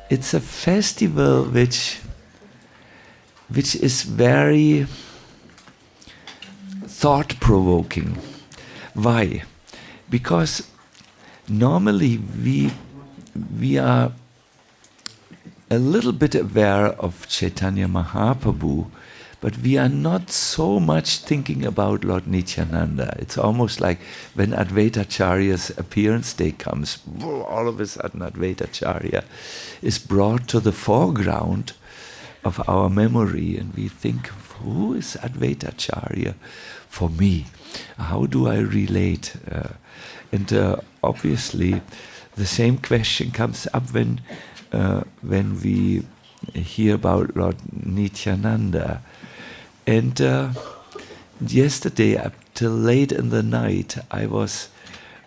it's a festival which is very thought-provoking. Why? Because normally we are a little bit aware of Chaitanya Mahaprabhu, but we are not so much thinking about Lord Nityananda. It's almost like when Advaitacharya's appearance day comes, all of a sudden Advaitacharya is brought to the foreground of our memory, and we think, who is Advaitacharya for me? How do I relate? And obviously, the same question comes up when we hear about Lord Nityananda. And yesterday, up till late in the night, I was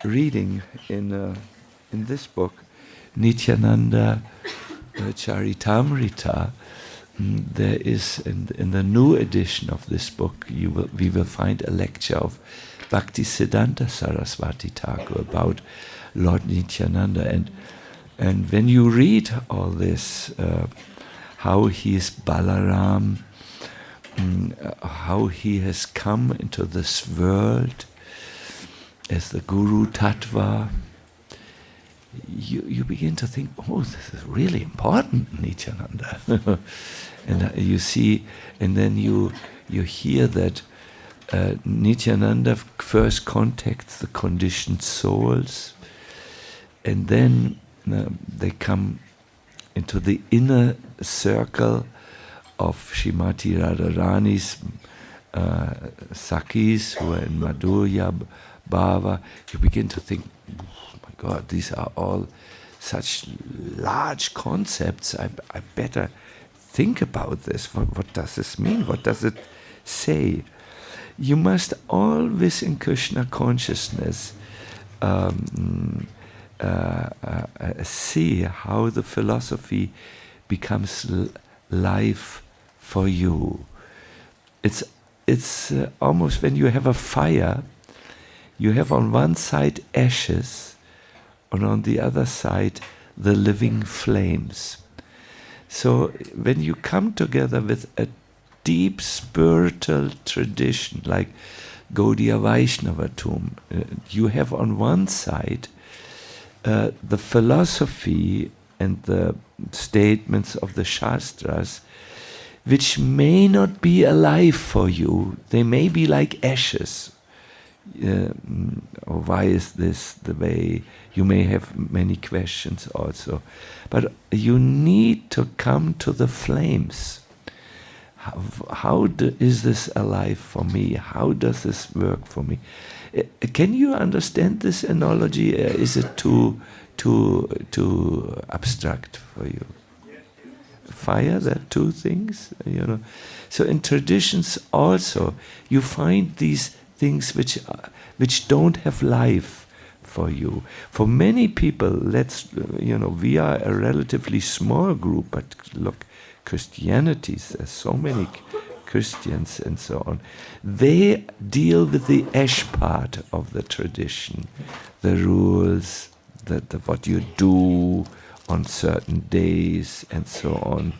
reading in this book, Nityananda Charitamrita. There is, in the new edition of this book, we will find a lecture of Bhakti Siddhanta Saraswati Thakur about Lord Nityananda. And when you read all this, how he is Balaram, how he has come into this world as the Guru Tattva, you begin to think, oh, this is really important, Nityananda. And you see, and then you hear that Nityananda first contacts the conditioned souls, and then they come into the inner circle of Srimati Radharani's Sakhis who are in Madhurya Bhava. You begin to think, oh my God, these are all such large concepts. I better think about this. What does this mean? What does it say? You must always in Krishna consciousness see how the philosophy becomes life for you. It's almost when you have a fire, you have on one side ashes, and on the other side the living flames. So when you come together with a deep spiritual tradition like Gaudiya Vaishnavatum, you have on one side the philosophy and the statements of the Shastras, which may not be alive for you. They may be like ashes. Why is this the way? You may have many questions also. But you need to come to the flames. How is this alive for me? How does this work for me? Can you understand this analogy? Is it too abstract for you? Fire, there are two things, So in traditions also, you find these things which don't have life for you. For many people, we are a relatively small group, but look, Christianities, there's so many Christians and so on. They deal with the ash part of the tradition, the rules, what you do on certain days and so on.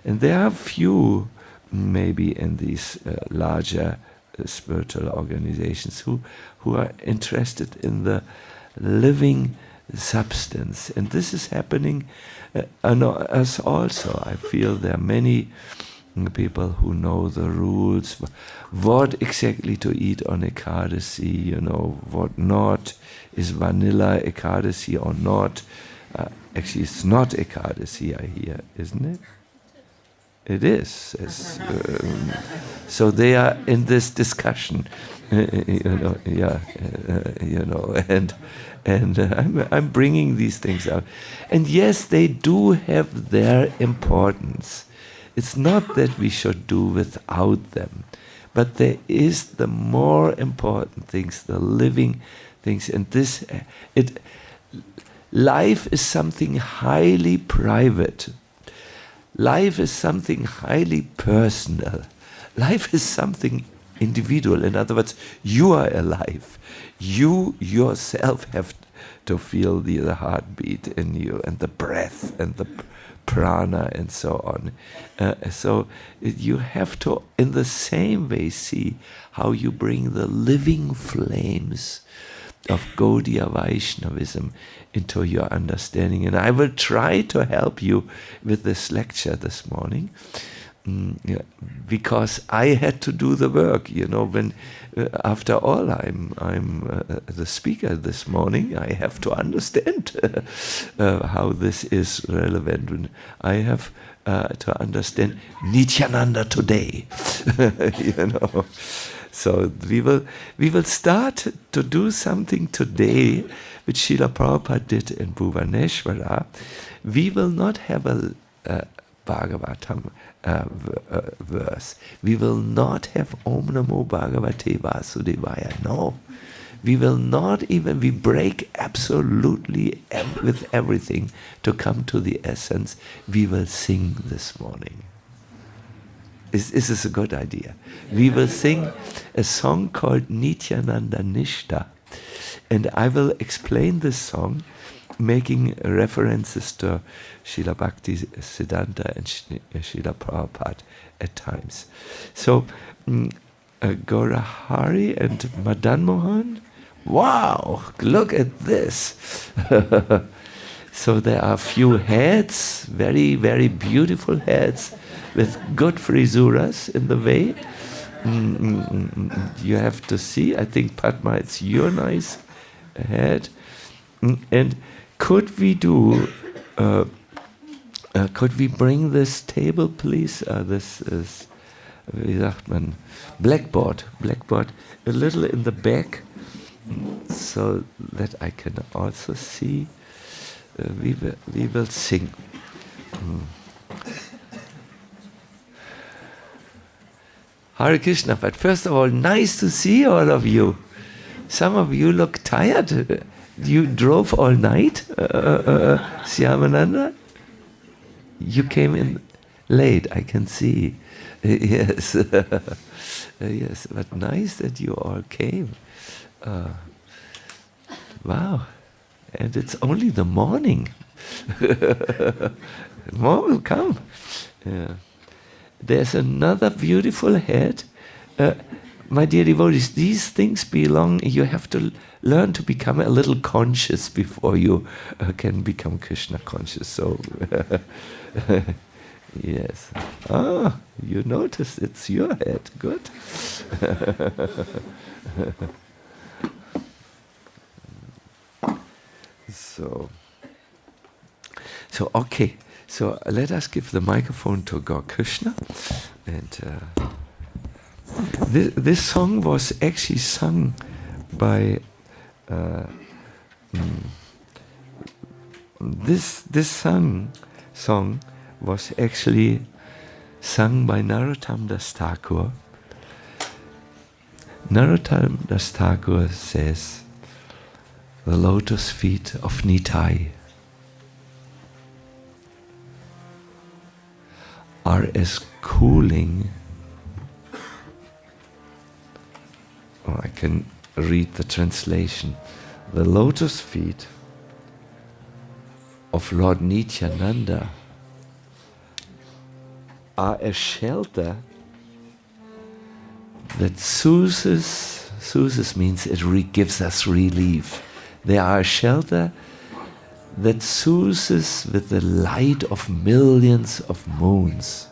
And there are few, maybe in these larger spiritual organizations who are interested in the living substance. And this is happening us also. I feel there are many people who know the rules, what exactly to eat on Ekadasi, what not, is vanilla Ekadasi or not. Actually, it's not Ekadasi, I hear, isn't it? It is. So they are in this discussion, and I'm bringing these things out. And yes, they do have their importance. It's not that we should do without them, but there is the more important things, the living things, and life is something highly private. Life is something highly personal. Life is something individual. In other words, you are alive. You yourself have to feel the heartbeat in you, and the breath, and the prana and so on. So you have to, in the same way, see how you bring the living flames of Gaudiya Vaishnavism into your understanding. And I will try to help you with this lecture this morning. Because I had to do the work, when after all I'm the speaker this morning, I have to understand how this is relevant. And I have to understand Nityananda today, So we will start to do something today, which Srila Prabhupada did in Bhuvaneshwara. We will not have a Bhagavatam verse. We will not have Om Namo Bhagavate Vasudevaya. No. We will not even, we break absolutely with everything to come to the essence. We will sing this morning. This is a good idea. We will sing a song called Nityananda Nishta. And I will explain this song making references to Srila Bhakti Siddhanta and Srila Prabhupada at times. So, Gaurahari and Madan Mohan, wow, look at this. So there are a few heads, very, very beautiful heads with good frisuras in the way. You have to see, I think Padma, it's your nice head. And could we bring this table, please? This is, wie sagt man, blackboard, a little in the back, so that I can also see. We will sing. Hare Krishna, but first of all, nice to see all of you. Some of you look tired. You drove all night, Syamananda? You came in late, I can see. Yes. Yes, but nice that you all came. Wow. And it's only the morning. More will come. Yeah. There's another beautiful head. My dear devotees, these things belong, you have to learn to become a little conscious before you can become Krishna conscious. So, yes. Ah, you noticed it's your head. Good. So okay. So let us give the microphone to Gaur Krishna. And this song was actually sung by this song was actually sung by Narottam Das Thakur. Narottam Das Thakur says, "The lotus feet of Nitai are as cooling." Oh, I can read the translation. The lotus feet of Lord Nityananda are a shelter that soothes means it gives us relief. They are a shelter that soothes with the light of millions of moons.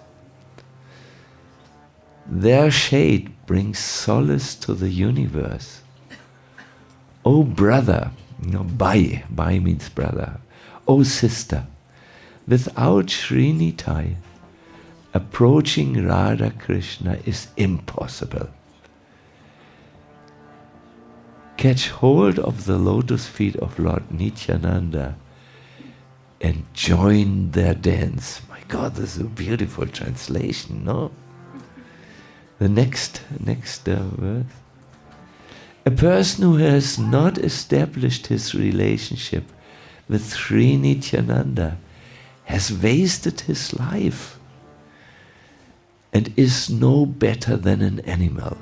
Their shade brings solace to the universe. Oh brother, Bai means brother. Oh sister, without Srinitai, approaching Radha Krishna is impossible. Catch hold of the lotus feet of Lord Nityananda and join their dance. My God, this is a beautiful translation, no? The next verse. A person who has not established his relationship with Sri Nityananda has wasted his life and is no better than an animal.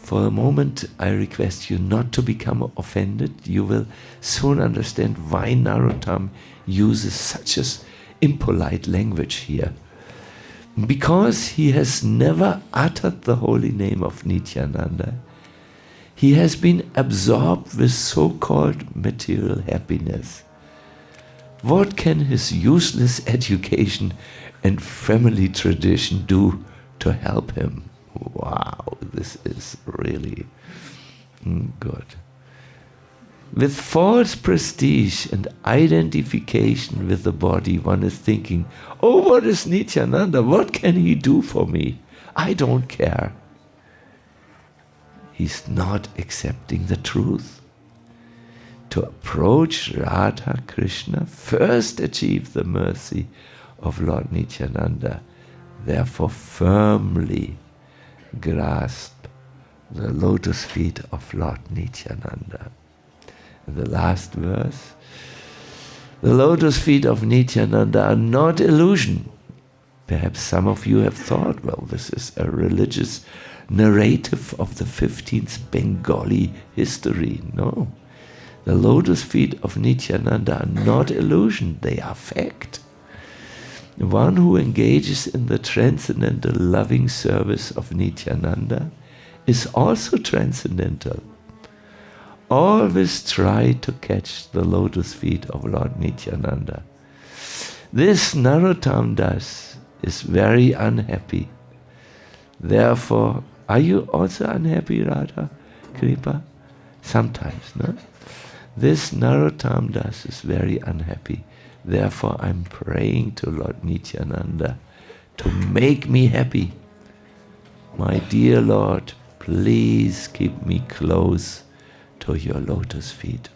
For a moment, I request you not to become offended. You will soon understand why Narottam uses such an impolite language here. Because he has never uttered the holy name of Nityananda, he has been absorbed with so-called material happiness. What can his useless education and family tradition do to help him? Wow, this is really good. With false prestige and identification with the body, one is thinking, oh, what is Nityananda? What can he do for me? I don't care. He's not accepting the truth. To approach Radha Krishna, first achieve the mercy of Lord Nityananda. Therefore, firmly grasp the lotus feet of Lord Nityananda. The last verse, the lotus feet of Nityananda are not illusion. Perhaps some of you have thought, well, this is a religious narrative of the 15th Bengali history. No, the lotus feet of Nityananda are not illusion, they are fact. One who engages in the transcendental loving service of Nityananda is also transcendental. Always try to catch the lotus feet of Lord Nityananda. This Narottam Das is very unhappy. Therefore, are you also unhappy, Radha Kripa? Sometimes, no? This Narottam Das is very unhappy. Therefore, I'm praying to Lord Nityananda to make me happy. My dear Lord, please keep me close to your lotus feet.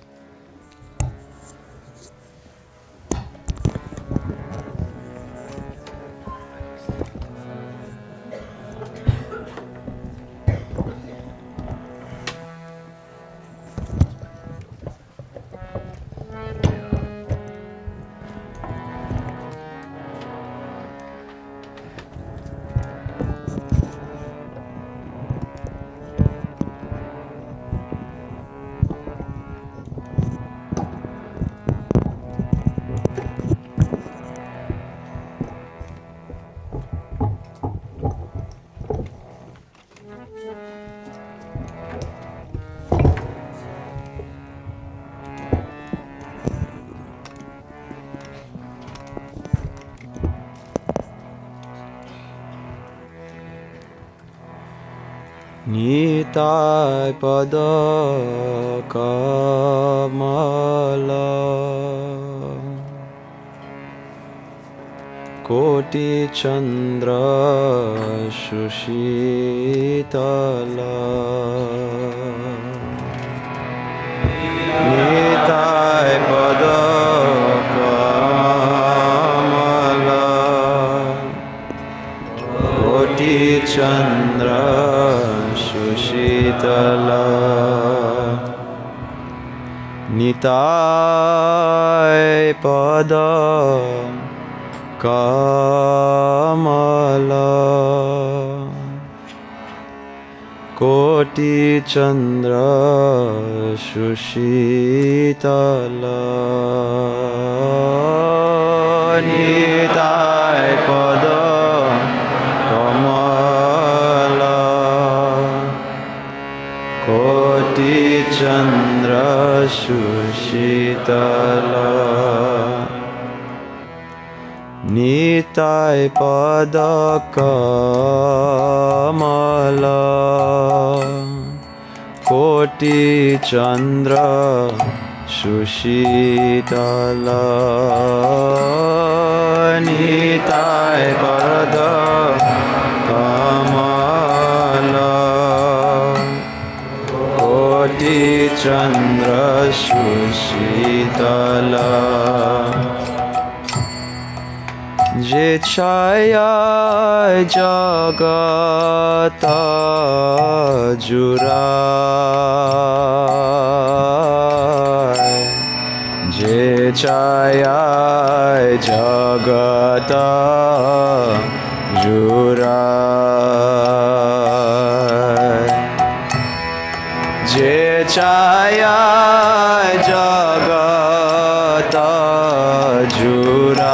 Nitai pada kamala Koti chandra shushitala Nitai pada kamala Koti chandra Shitala Nitai pada kamala Koti chandra shushitala Nitai pada Koti chandra shushitala Nitai pada kamala Koti chandra shushitala Nitai pada kamala Koti chandra shushitala Je chaya jagata jurai Je chaya jagata jurai chaya jagata jurai,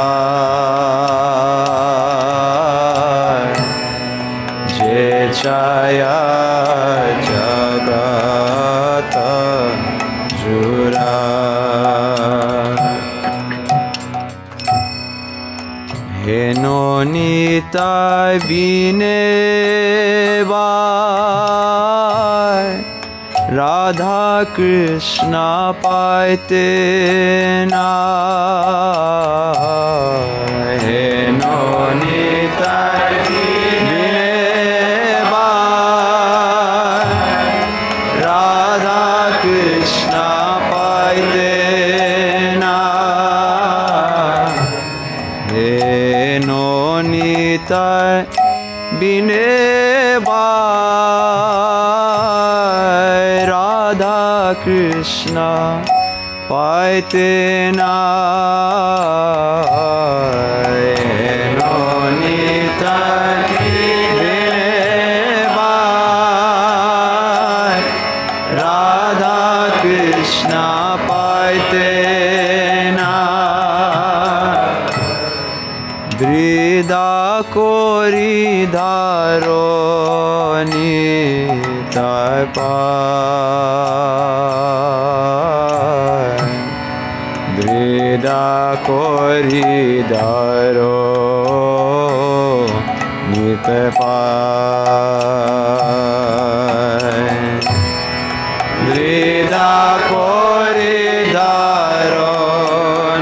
je chaya jagata jurai. Heno nitai bine bai, Radha Krishna paite na. Heno nitai bine bai, Radha Krishna paite na. Heno nitai bine bai, Radha Krishna paite na. Heno nitai bine bai, Radha Krishna paite na. Brida kori dharo nitai pai, Brida kori dharo nitai pai, Brida kori dharo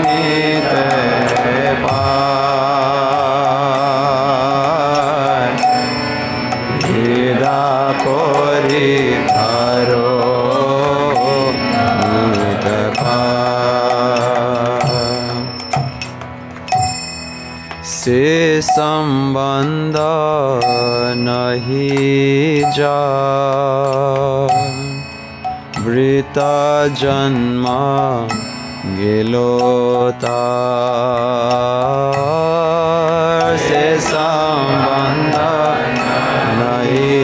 nitai pai, Brida kori dharo nitai pai. Se sambandha nahi ja, Vrita janma gelo tar. Se sambandha nahi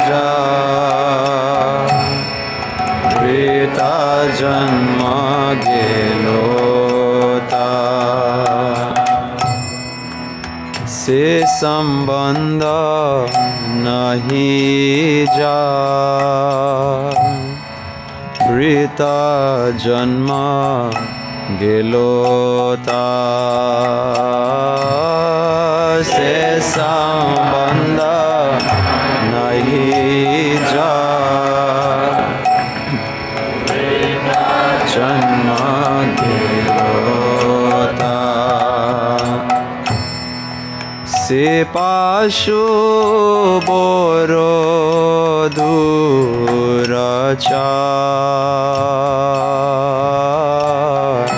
ja, Vrita janma gelo tar. Se sambandha nahi ja, Vrita janma gelo tar. Se sambandha nahi ja, Vrita janma gelo tar. Se pashu boro durachar,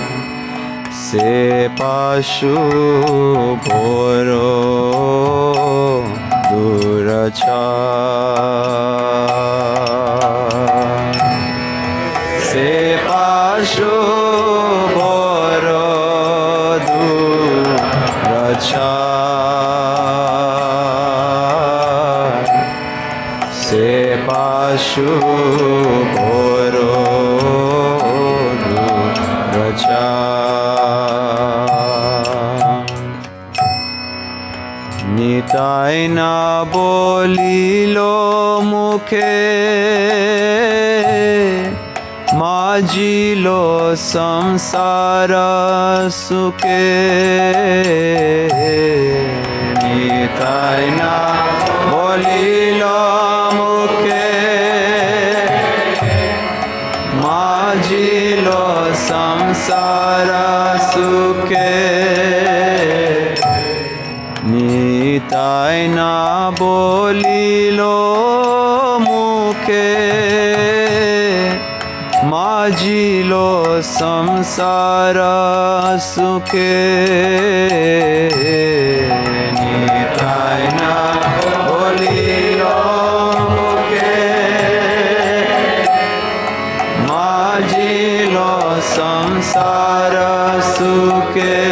Se pashu boro durachar, Se pashu boro durachar, Se pashu boro durachar. Nitai na bolilo mukhe, majilo samsara sukhe. Nitai na bolilo mukhe, majilo samsara sukhe. Nitai na bolilo mukhe, majilo samsara sukhe. Nitai na bolilo mukhe, majilo samsara sukhe.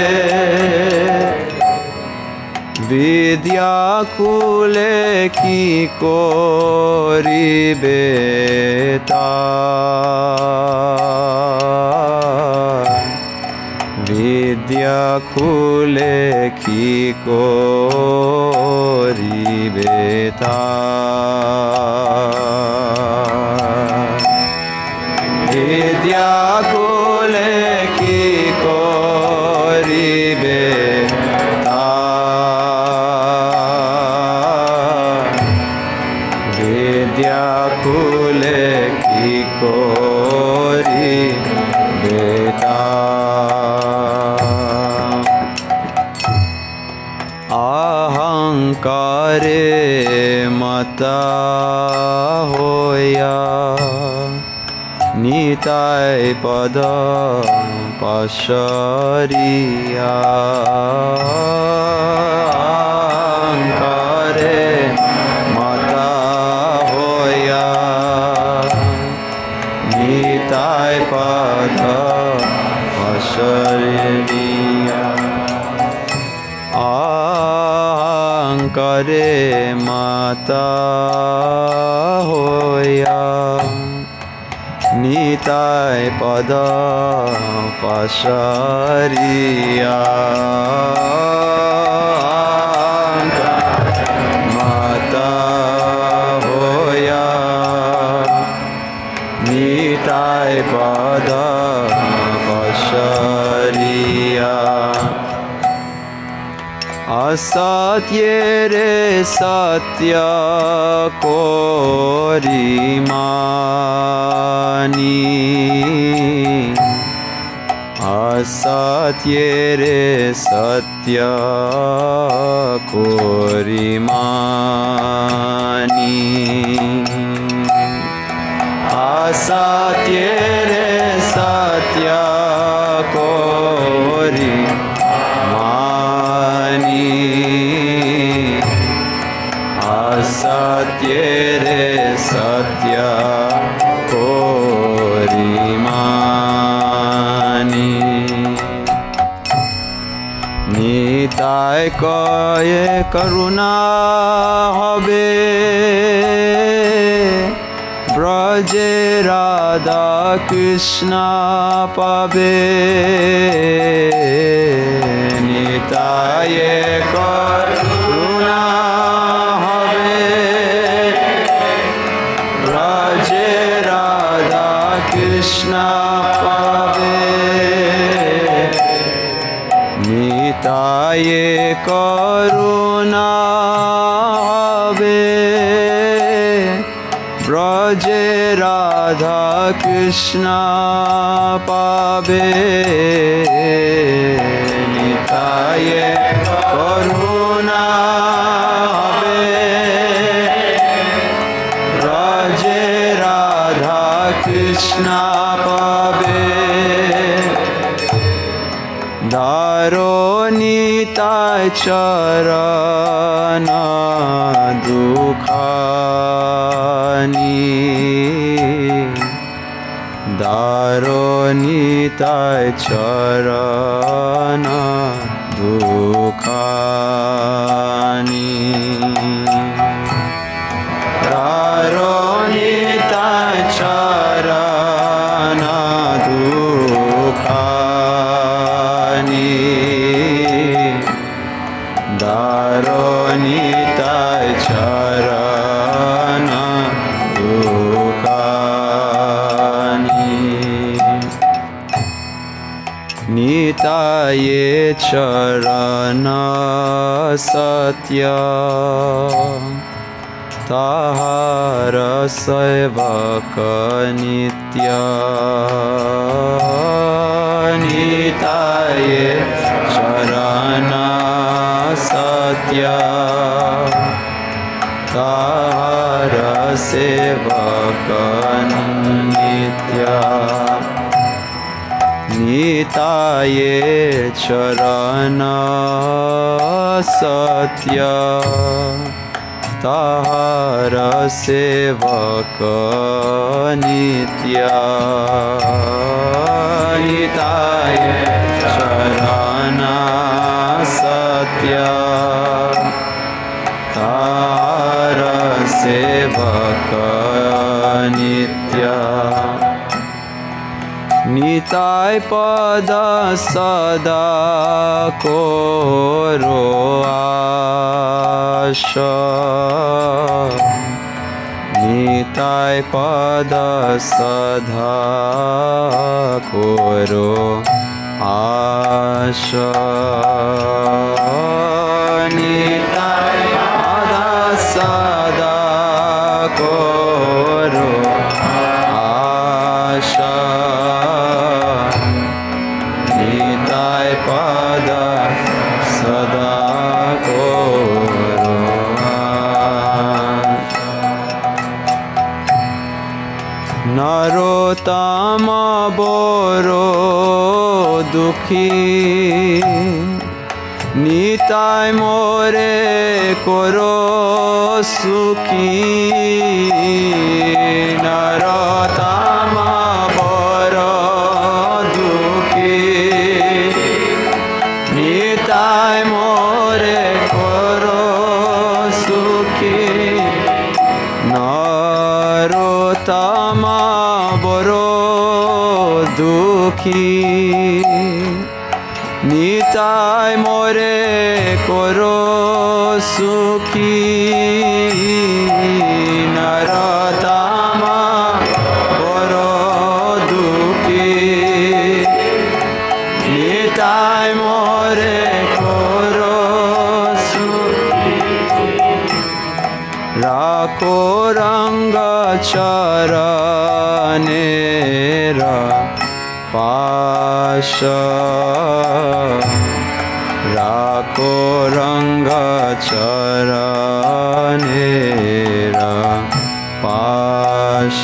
Vidya খুলে কি করিবে তার, বিদ্যা খুলে কি করিবে তার, বিদ্যা খুলে কি করিবে তার, বিদ্যা খুলে কি করিবে তার। অহংকারে মতা হইয়া নিতাই পদ পাশরিয়া, অহংকারে মতা হইয়া নিতাই পদ পাশরিয়া, অহংকারে মাতা হইয়া নিতাই পদ পাশরিয়া, মাতা হইয়া নিতাই পদ পাশরিয়া, असत्येरे सत्य कोरिमानी, असत्येरे सत्य कोरिमानी, असत्येरे सत्य कोरिमानी, असत्येरे सत्य कोरिमानी, নিতাই কয়ে করুণা হবে ব্রজে রাধা কৃষ্ণ পাবে, নিতাই করুণা হবে ব্রজে রাধা কৃষ্ণ পাবে, নিতাই করুণা হবে ব্রজে রাধা কৃষ্ণ পাবে, নিতাই করুণা হবে ব্রজে রাধা কৃষ্ণ পাবে, ধারো নিতাই চরণ দুখানি, ধারো নিতাই চরণ দুখানি, ধারো নিতাই চরণ দুখানি, ধারো নিতাই চরণ দুখানি, নিতাই চরণ সত্য তাহার সেবক নিত্য, নিতাই চরণ সত্য তাহার সেবক নিত্য, নিতাই চরণ সত্য তাহার সেবক নিত্য, নিতাই চরণ সত্য सेवक नित्य निताय पद सदा कोरो आशा निताय पद सदा कोरो आशा निताय पद सदा कोरो आशा निताय पद सदा कोरो नरोत्तम बरो दुखी निताय मोरे करो सुखी नरोत्तम बरो दुखी निताय मोरे करो सुखी नरोत्तम बरो दुखी निताय मोरे करो सुखी नरोत्तम बरो दुखी निताय मोरे करो सुखी राखो रंग चरणेर पाश राखो रंग चरणेर पाश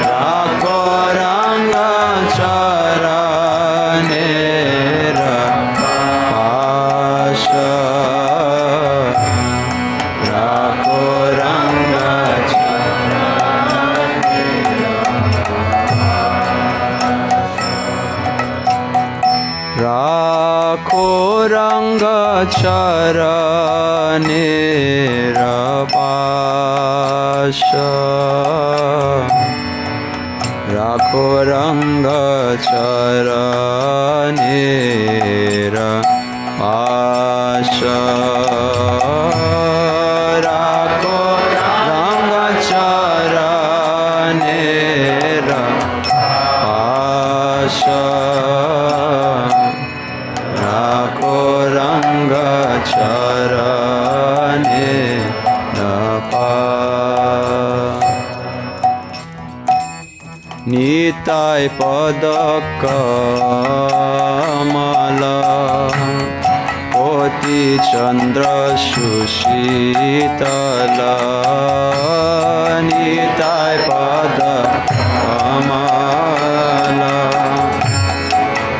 राखो रंग चरणेर पाश राखो रंग राखो रंग चरणेर पाश राखो रंग चरणेर पाश राखो रंग चरणेर पाश राखो रंग चरणेर पाश निताय पद कमल कोटि चंद्र सुशीतल निताय पद कमल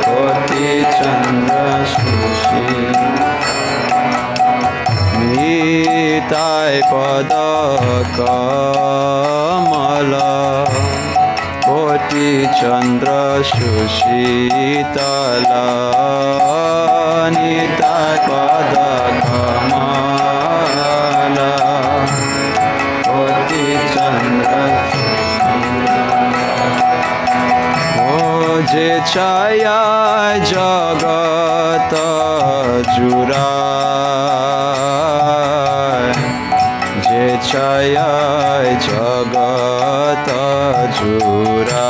कोटि चंद्र सुशीतल निताय पद कमल कोटि चंद्र सुशीतल निताय पद कमल कोटि चंद्र ओ जे छाया जगत जुरा जे छाया जगत जुरा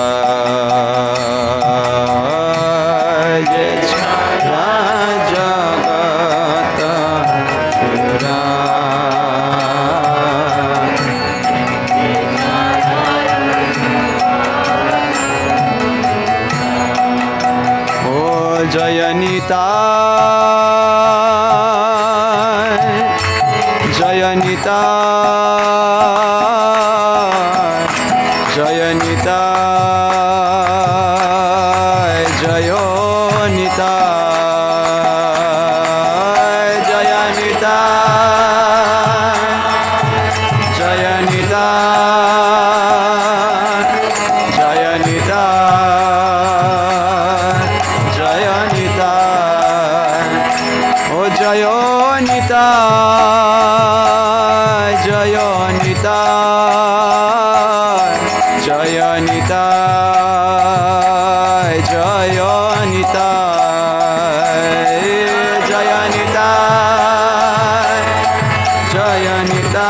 जे छाया जगत जुरा ओ जय निताय जय निताय जय निताय जय निताय जय निताय जय निताय जय निताय जय निताय ओ जय Nitai Jaya Nityananda,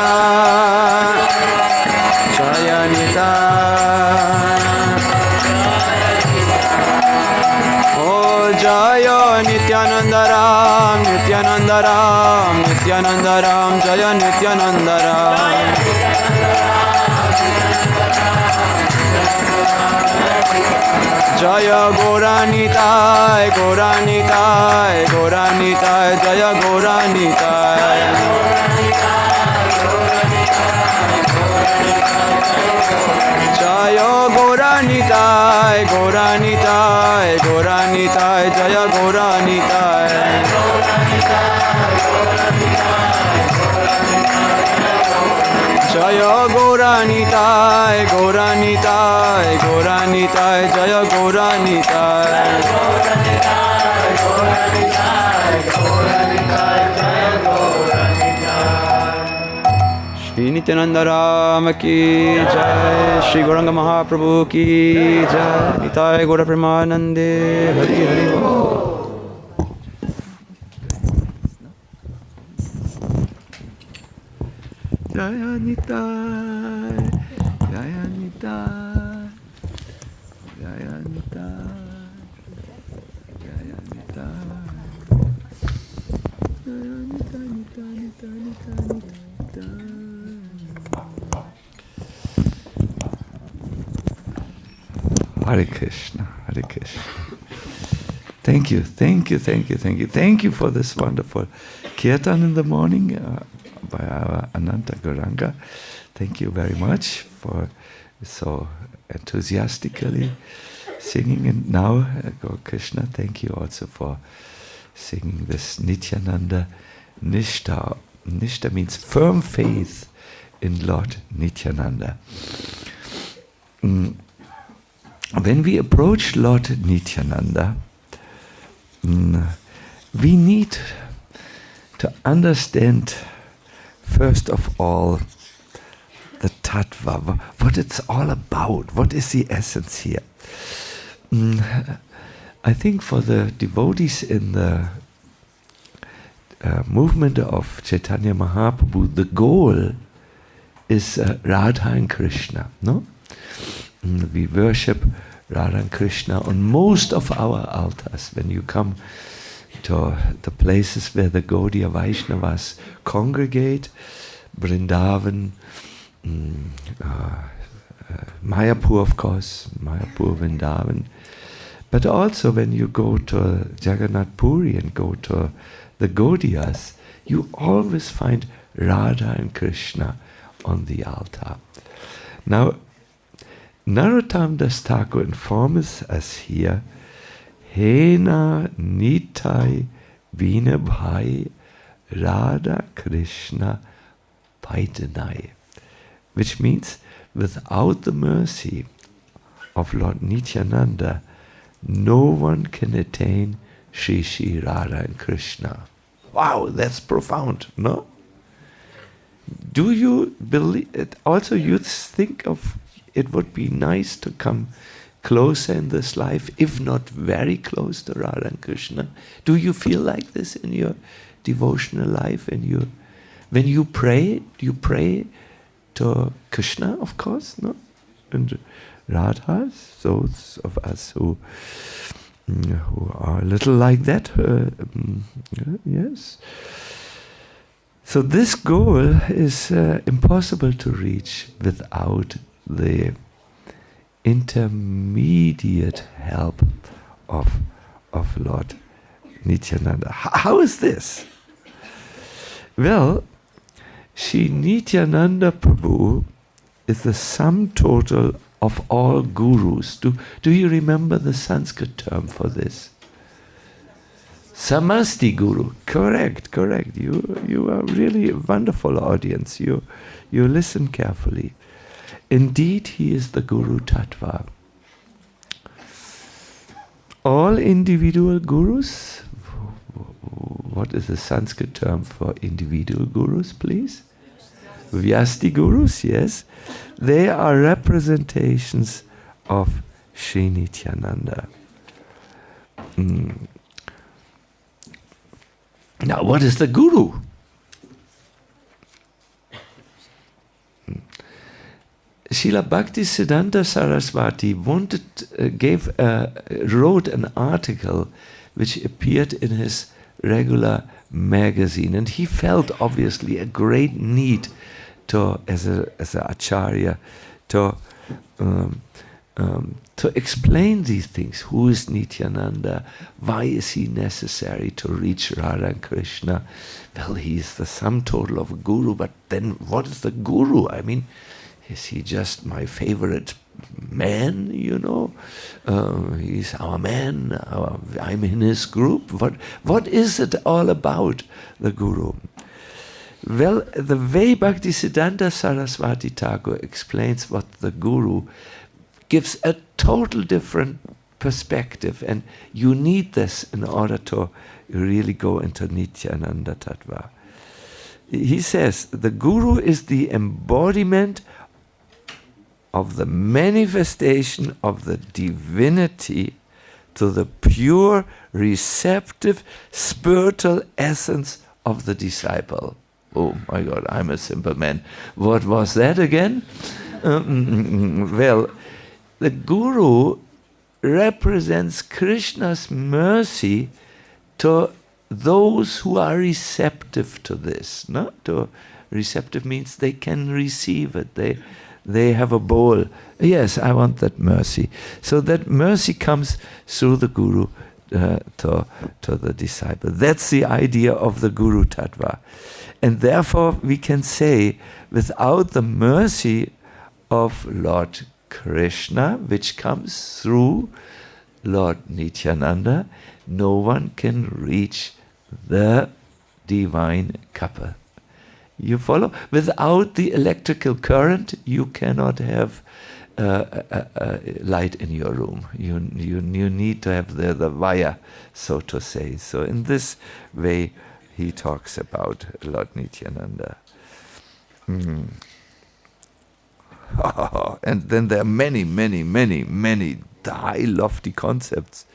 Jaya Nityananda. Oh Jaya Nityananda Ram, Nityananda Ram, Nityananda Ram, Jaya Nityananda Ram. Jaya Gauranitai, Gauranitai, Gauranitai, Jaya Gauranitai. Jaya Gauranitai, Gauranitai, Gauranitai, Jaya Gauranitai. Jaya Gauranitai, Gauranitai, Gauranitai, Jaya Gauranitai. Shri Nityananda Rama ki jai, Shri Gauranga Mahaprabhu ki jai, Nitai Gaura Premanande, Hari Hari Bol. Jaya Nitai, Jaya Nitai, Jaya Nitai, Jaya Nitai, Jaya Nitai, Nitai, Nitai, Nitai, Nitai. Hare Krishna, Hare Krishna. Thank you, thank you, thank you, thank you. Thank you for this wonderful kirtan in the morning by our Ananta Gauranga. Thank you very much for so enthusiastically singing. And now, Gaur Krishna, thank you also for singing this Nityananda Nishta. Nishta means firm faith in Lord Nityananda. When we approach Lord Nityananda, we need to understand, first of all, the tattva, what it's all about, what is the essence here. I think for the devotees in the movement of Chaitanya Mahaprabhu, the goal is Radha and Krishna, no? We worship Radha and Krishna on most of our altars. When you come to the places where the Gaudiya Vaishnavas congregate, Vrindavan, Mayapur, of course, Mayapur, Vrindavan, but also when you go to Jagannath Puri and go to the Gaudiyas, you always find Radha and Krishna on the altar. Now, Narottam Das Thakur informs us here, Hena Nitai Vina Bhai Radha Krishna Paitanai, which means without the mercy of Lord Nityananda, no one can attain Shri Shri Radha and Krishna. Wow, that's profound, no? Do you believe it? Also, you think of it would be nice to come closer in this life, if not very close to Radha and Krishna. Do you feel like this in your devotional life? When you pray, do you pray to Krishna, of course, no? And Radha, those of us who are a little like that, yes. So this goal is impossible to reach without the intermediate help of Lord Nityananda. How is this? Well, Shri Nityananda Prabhu is the sum total of all gurus. Do you remember the Sanskrit term for this? Samasti Guru. Correct. You are really a wonderful audience. You listen carefully. Indeed, he is the Guru Tattva. All individual gurus, what is the Sanskrit term for individual gurus, please? Vyasti gurus, yes. They are representations of Shri Nityananda. Now, what is the guru? Srila Bhaktisiddhanta Saraswati wrote an article which appeared in his regular magazine, and he felt obviously a great need to, as a acharya, to explain these things. Who is Nityananda? Why is he necessary to reach Radha and Krishna? Well, he is the sum total of a guru, but then what is the guru? I mean, is he just my favorite man, he's our man, I'm in his group. What is it all about, the guru? Well, the way Bhaktisiddhanta Saraswati Thakur explains what the guru gives a total different perspective, and you need this in order to really go into Nityananda Tattva. He says, the guru is the embodiment of the manifestation of the divinity to the pure, receptive, spiritual essence of the disciple. Oh my God, I'm a simple man. What was that again? Well, the guru represents Krishna's mercy to those who are receptive to this. No? Receptive means they can receive it. They have a bowl. Yes, I want that mercy. So that mercy comes through the guru to the disciple. That's the idea of the Guru Tattva. And therefore we can say, without the mercy of Lord Krishna, which comes through Lord Nityananda, no one can reach the divine couple. You follow? Without the electrical current, you cannot have light in your room. You need to have the wire, so to say. So in this way, he talks about Lord Nityananda. And then there are many high, lofty concepts.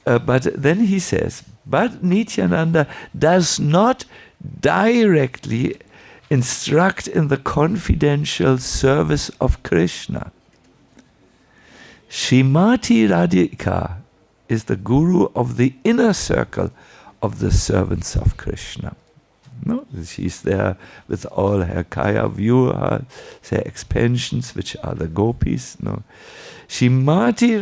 But then he says, but Nityananda does not directly instruct in the confidential service of Krishna. Srimati Radhika is the guru of the inner circle of the servants of Krishna. No, she's there with all her kaya vyuha, their expansions, which are the gopis. No, Srimati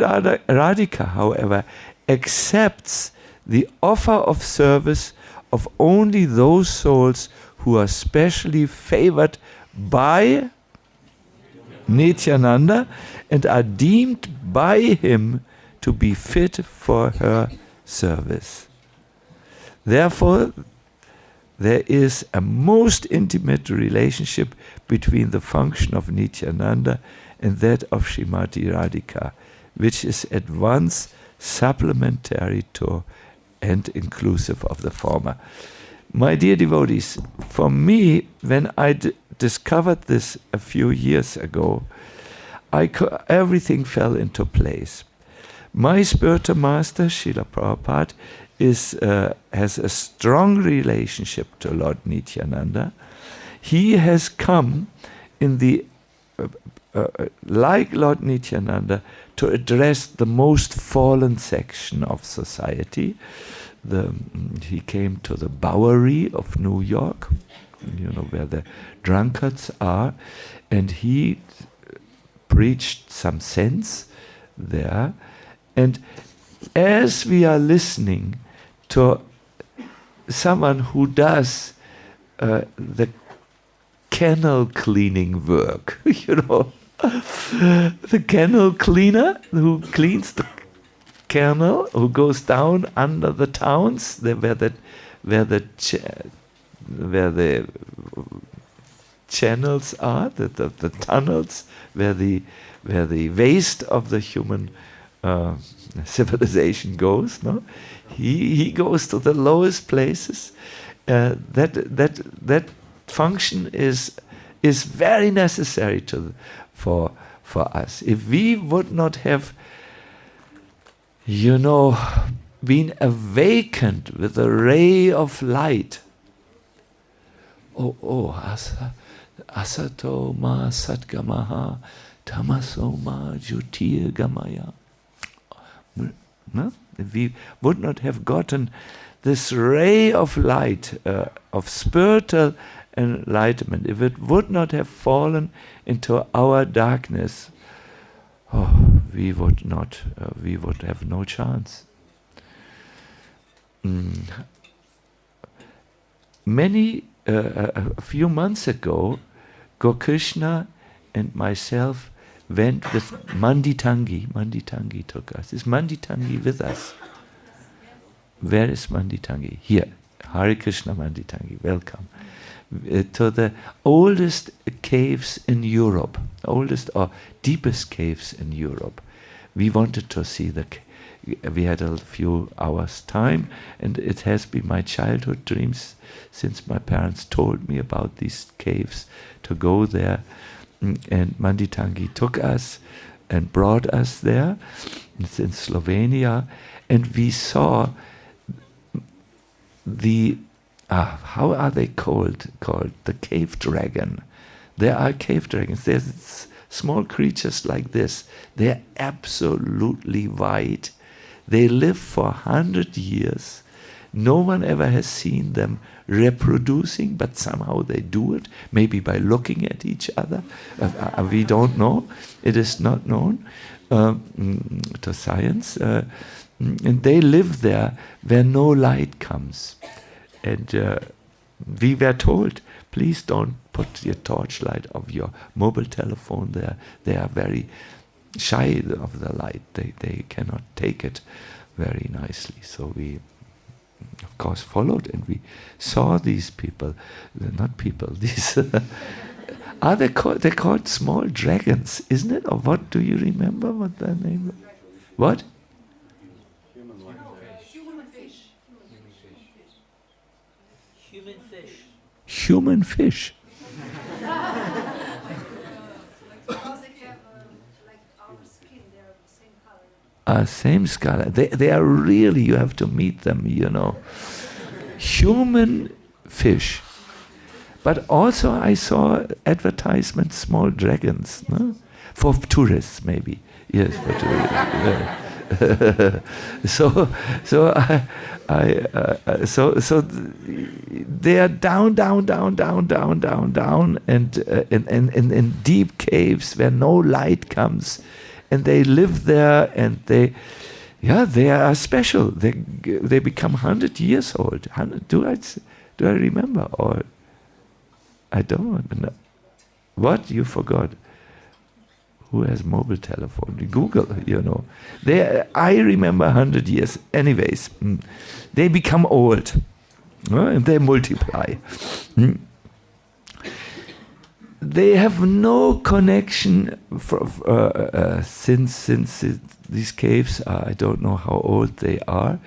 Radhika, however, accepts the offer of service of only those souls who are specially favored by Nityananda and are deemed by him to be fit for her service. Therefore, there is a most intimate relationship between the function of Nityananda and that of Srimati Radhika, which is at once supplementary to and inclusive of the former. My dear devotees, for me, when I discovered this a few years ago, everything fell into place. My spiritual master, Srila Prabhupada, has a strong relationship to Lord Nityananda. He has come in the like Lord Nityananda to address the most fallen section of society. He came to the Bowery of New York, where the drunkards are, and he preached some sense there. And as we are listening to someone who does the kennel cleaning work, the kennel cleaner who cleans the kennel, who goes down under the towns where the channels are, the tunnels where the waste of the human civilization goes. No, he goes to the lowest places. That function is very necessary for us. If we would not have, been awakened with a ray of light, Asato ma satgamaha tamaso ma jyotir gamaya. No? If we would not have gotten this ray of light, of spiritual enlightenment, if it would not have fallen into our darkness, we would have no chance. A few months ago, Gokrishna and myself went with Manditangi. Manditangi took us. Is Manditangi with us? Where is Manditangi? Here. Hare Krishna Manditangi. Welcome. To the oldest caves in Europe. Oldest or deepest caves in Europe. We wanted to see we had a few hours time, and it has been my childhood dreams since my parents told me about these caves to go there. And Manditangi took us and brought us there. It's in Slovenia, and we saw how are they called? The cave dragon. There are cave dragons. There's small creatures like this. They're absolutely white. They live for 100 years. No one ever has seen them reproducing, but somehow they do it, maybe by looking at each other. We don't know. It is not known to science. And they live there where no light comes. And we were told, please don't put your torchlight of your mobile telephone there. They are very shy of the light. They cannot take it very nicely. So we, of course, followed, and we saw these people. Not people. These are they called? They're called small dragons, isn't it? Or what? Do you remember what their name is? What? Human fish. Same color. They are really, you have to meet them, Human fish. But also I saw advertisements, small dragons, no? For tourists maybe. Yes, for tourists. So they are down, and in deep caves where no light comes. And they live there, and they are special. They become 100 years old. Do I remember, or I don't know? What, you forgot? Who has mobile telephone? Google, I remember 100 years. Anyways, they become old, and they multiply. They have no connection since these caves are, I don't know how old they are,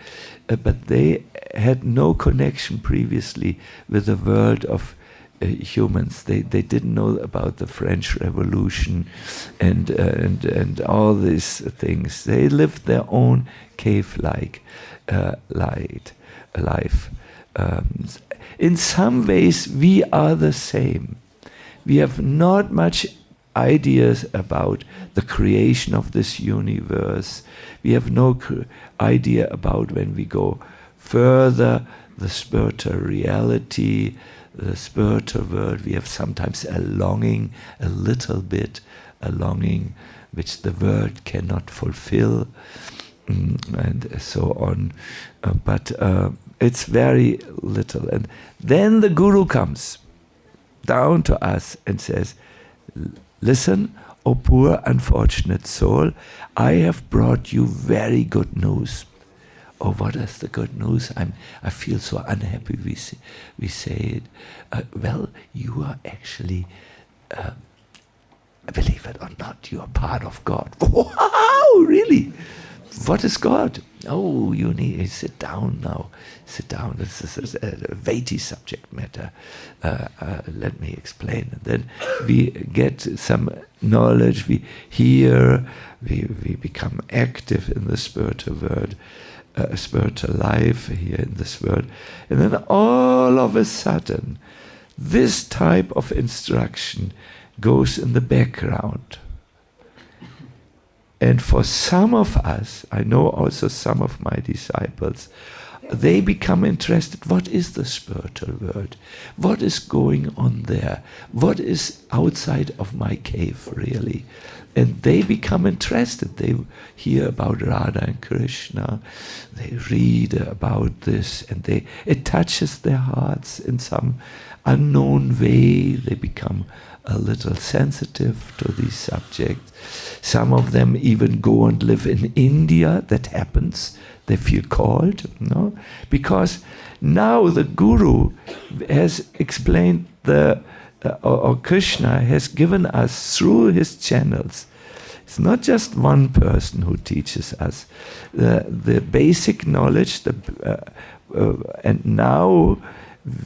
but they had no connection previously with the world of humans. They didn't know about the French Revolution and all these things. They lived their own cave-like life. In some ways, we are the same. We have not much ideas about the creation of this universe. We have no idea about, when we go further, the spiritual reality, the spiritual world. We have sometimes a longing, a little bit, a longing which the world cannot fulfill, and so on. But it's very little. And then the Guru comes down to us and says, listen, O poor unfortunate soul, I have brought you very good news. Oh, what is the good news? I feel so unhappy we say it. Well, you are actually, believe it or not, you are part of God. Wow, really? What is God? Oh, you need to sit down now. Sit down. This is a weighty subject matter. Let me explain. And then we get some knowledge. We hear. We become active in the spiritual world, spiritual life here in this world. And then all of a sudden, this type of instruction goes in the background. And for some of us, I know also some of my disciples, they become interested. What is the spiritual world? What is going on there? What is outside of my cave, really? And they become interested. They hear about Radha and Krishna. They read about this, and it touches their hearts in some unknown way. They become a little sensitive to these subjects. Some of them even go and live in India. That happens. They feel called, no? Because now the Guru has explained or Krishna has given us through his channels. It's not just one person who teaches us the basic knowledge, and now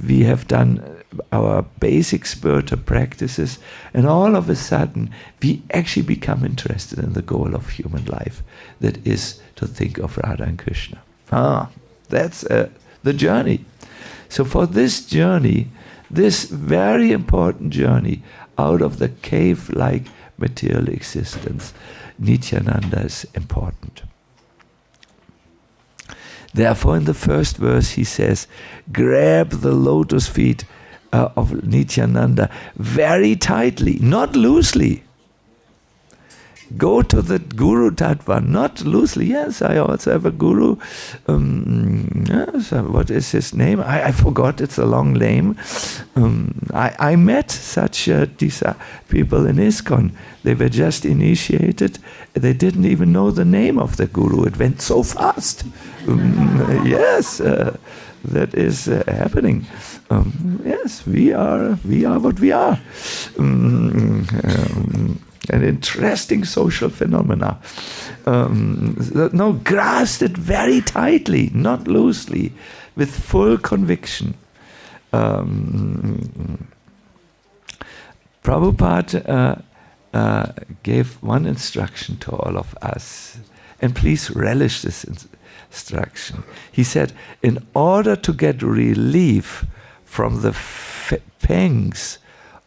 we have done our basic spiritual practices, and all of a sudden we actually become interested in the goal of human life, that is to think of Radha and Krishna. That's the journey. So for this journey, this very important journey out of the cave-like material existence, Nityananda is important. Therefore, in the first verse he says, grab the lotus feet of Nityananda very tightly, not loosely. Go to the Guru Tattva, not loosely. Yes, I also have a Guru. Yes, what is his name? I forgot, it's a long name. I met such people in ISKCON. They were just initiated. They didn't even know the name of the Guru. It went so fast. Yes, that is happening. Yes, we are what we are. An interesting social phenomena. No, grasp it very tightly, not loosely, with full conviction. Prabhupada gave one instruction to all of us, and please relish this instruction. He said, in order to get relief from the pangs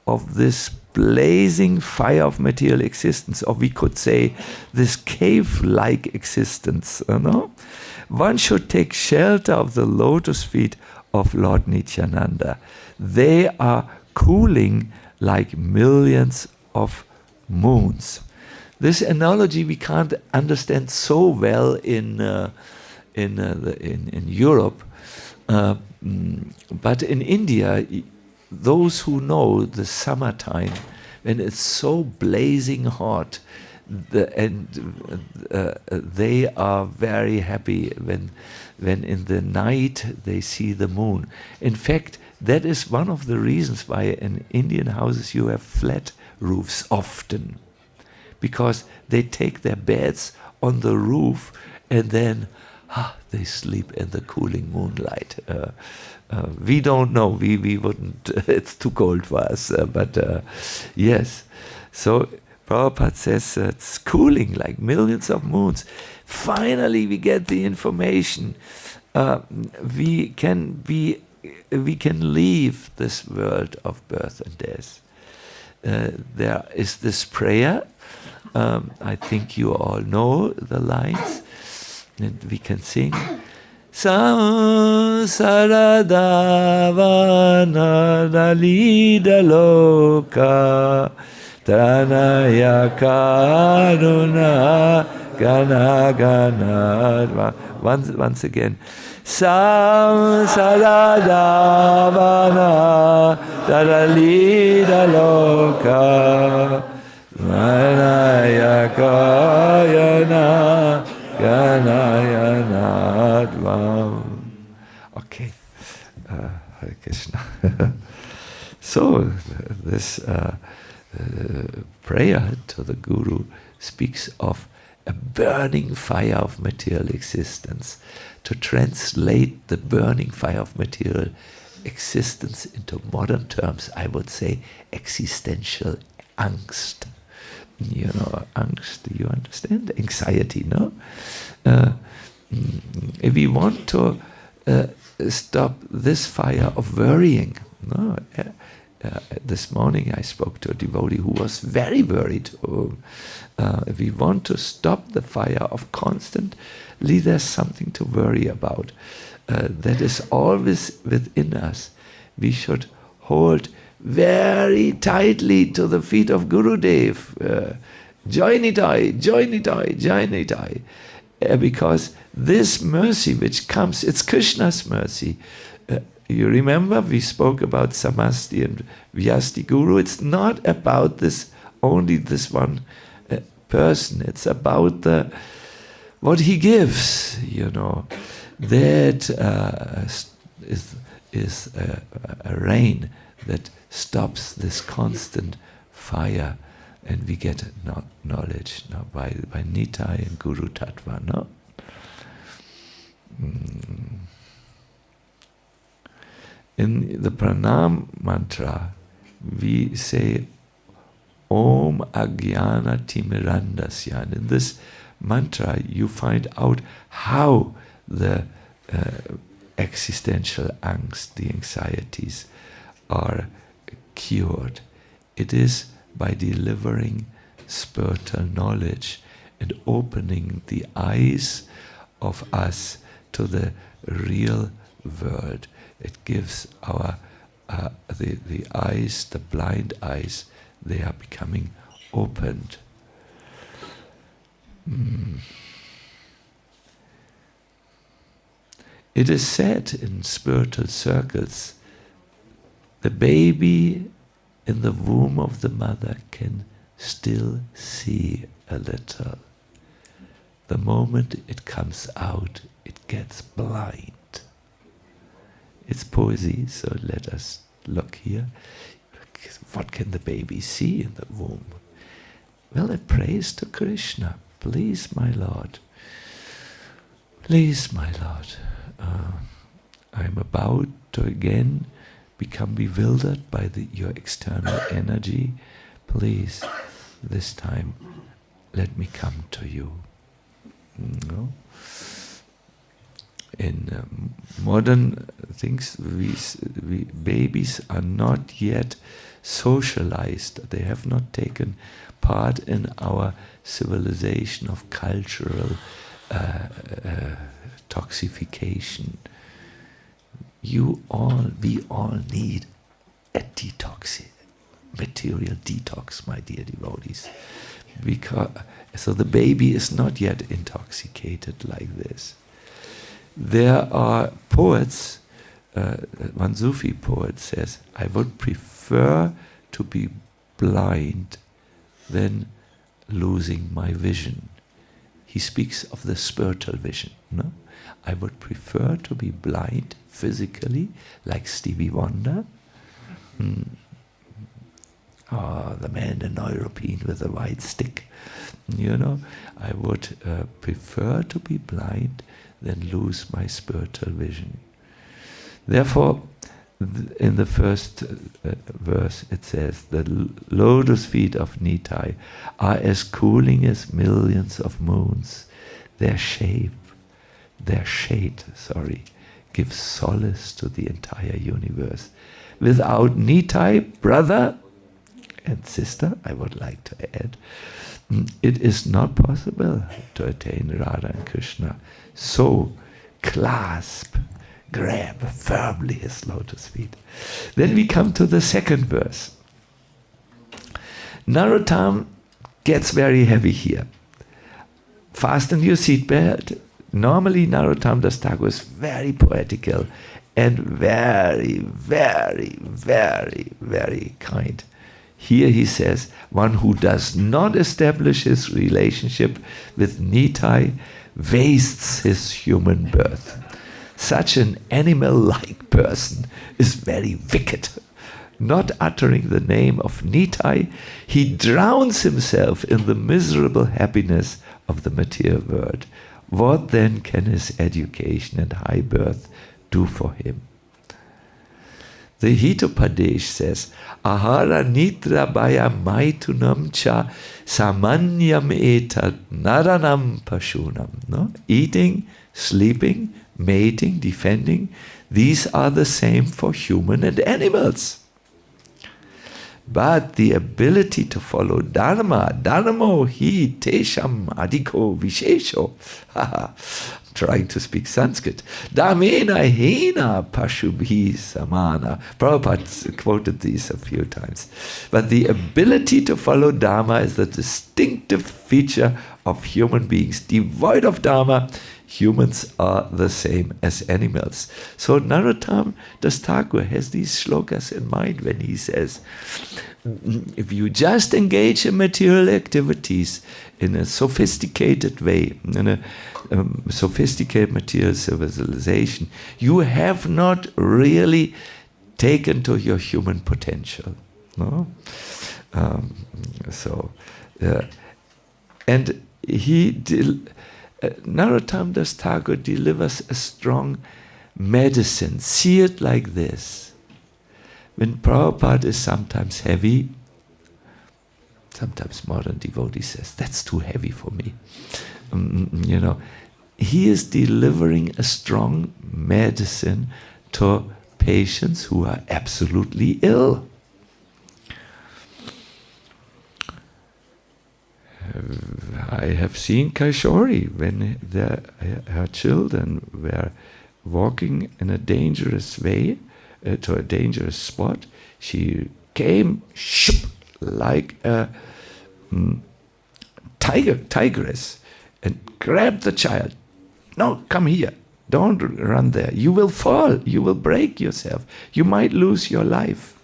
of this blazing fire of material existence, or we could say this cave-like existence, one should take shelter of the lotus feet of Lord Nityananda. They are cooling like millions of moons. This analogy we can't understand so well in Europe, but in India, those who know the summertime, when it's so blazing hot, they are very happy when in the night they see the moon. In fact, that is one of the reasons why in Indian houses you have flat roofs often, because they take their beds on the roof and then they sleep in the cooling moonlight. We don't know, we wouldn't, it's too cold for us, but yes. So Prabhupada says it's cooling like millions of moons. Finally we get the information. We can leave this world of birth and death. There is this prayer. I think you all know the lines, and we can sing. Samsaradavana dalida loka tranaya karuna gana gana. Once again. Samsaradavana dalida loka tranaya kayana Ganayanadvam. Okay, Hare Krishna. So, this prayer to the Guru speaks of a burning fire of material existence. To translate the burning fire of material existence into modern terms, I would say existential angst. Angst, you understand? Anxiety, no? If we want to stop this fire of worrying, No, this morning I spoke to a devotee who was very worried. If we want to stop the fire of constantly, there's something to worry about. That is always within us. We should hold very tightly to the feet of Gurudev. Join it I, join it I, join it I. Because this mercy which comes, it's Krishna's mercy. You remember we spoke about Samasti and Vyasa Guru. It's not about this only this one person. It's about what he gives. That is a rain that stops this constant fire, and we get knowledge by Nitai and Guru Tattva. No. In the pranam mantra, we say Om Agyana Timirandasya. And in this mantra, you find out how the existential angst, the anxieties, are cured. It is by delivering spiritual knowledge and opening the eyes of us to the real world. It gives our the eyes, the blind eyes, they are becoming opened. It is said in spiritual circles, the baby in the womb of the mother can still see a little. The moment it comes out, it gets blind. It's poesy, so let us look here. What can the baby see in the womb? Well, it prays to Krishna. Please, my Lord. Please, my Lord. I'm about to again become bewildered by your external energy. Please, this time, let me come to you. No? In modern things, babies are not yet socialized. They have not taken part in our civilization of cultural toxification. We all need a detox, material detox, my dear devotees. So the baby is not yet intoxicated like this. There are poets, one Sufi poet says, I would prefer to be blind than losing my vision. He speaks of the spiritual vision. No? I would prefer to be blind physically, like Stevie Wonder. The man, the European with the white stick. I would prefer to be blind than lose my spiritual vision. Therefore, in the first verse it says, the lotus feet of Nitai are as cooling as millions of moons. Their shade, gives solace to the entire universe. Without Nitai, brother and sister, I would like to add, it is not possible to attain Radha and Krishna. So, grab firmly his lotus feet. Then we come to the second verse. Narottam gets very heavy here. Fasten your seatbelt. Normally Narottam Das Thakur is very poetical and very, very, very, very kind. Here he says, one who does not establish his relationship with Nitai wastes his human birth. Such an animal-like person is very wicked. Not uttering the name of Nitai, he drowns himself in the miserable happiness of the material world. What then can his education and high birth do for him? The Hitopadesh says, Ahara nitra bhaya maitunam cha samanyam etat naranam pashunam. No? Eating, sleeping, mating, defending, These are the same for human and animals. But the ability to follow dharma, dharmo hi tesham adhiko vishesho. Trying to speak Sanskrit. Dhamena hena pashubhi samana. Prabhupada quoted these a few times. But the ability to follow dharma is the distinctive feature of human beings. Devoid of dharma, humans are the same as animals. So Narottam Das Thakur has these shlokas in mind when he says, if you just engage in material activities in a sophisticated way, in a sophisticated material civilization, you have not really taken to your human potential. No? And Narottam Das Thakur delivers a strong medicine. See it like this. When Prabhupada is sometimes heavy, sometimes modern devotee says, that's too heavy for me. He is delivering a strong medicine to patients who are absolutely ill. I have seen Kaishori when her children were walking in a dangerous way to a dangerous spot. She came like a tigress and grabbed the child. No, come here. Don't run there. You will fall. You will break yourself. You might lose your life.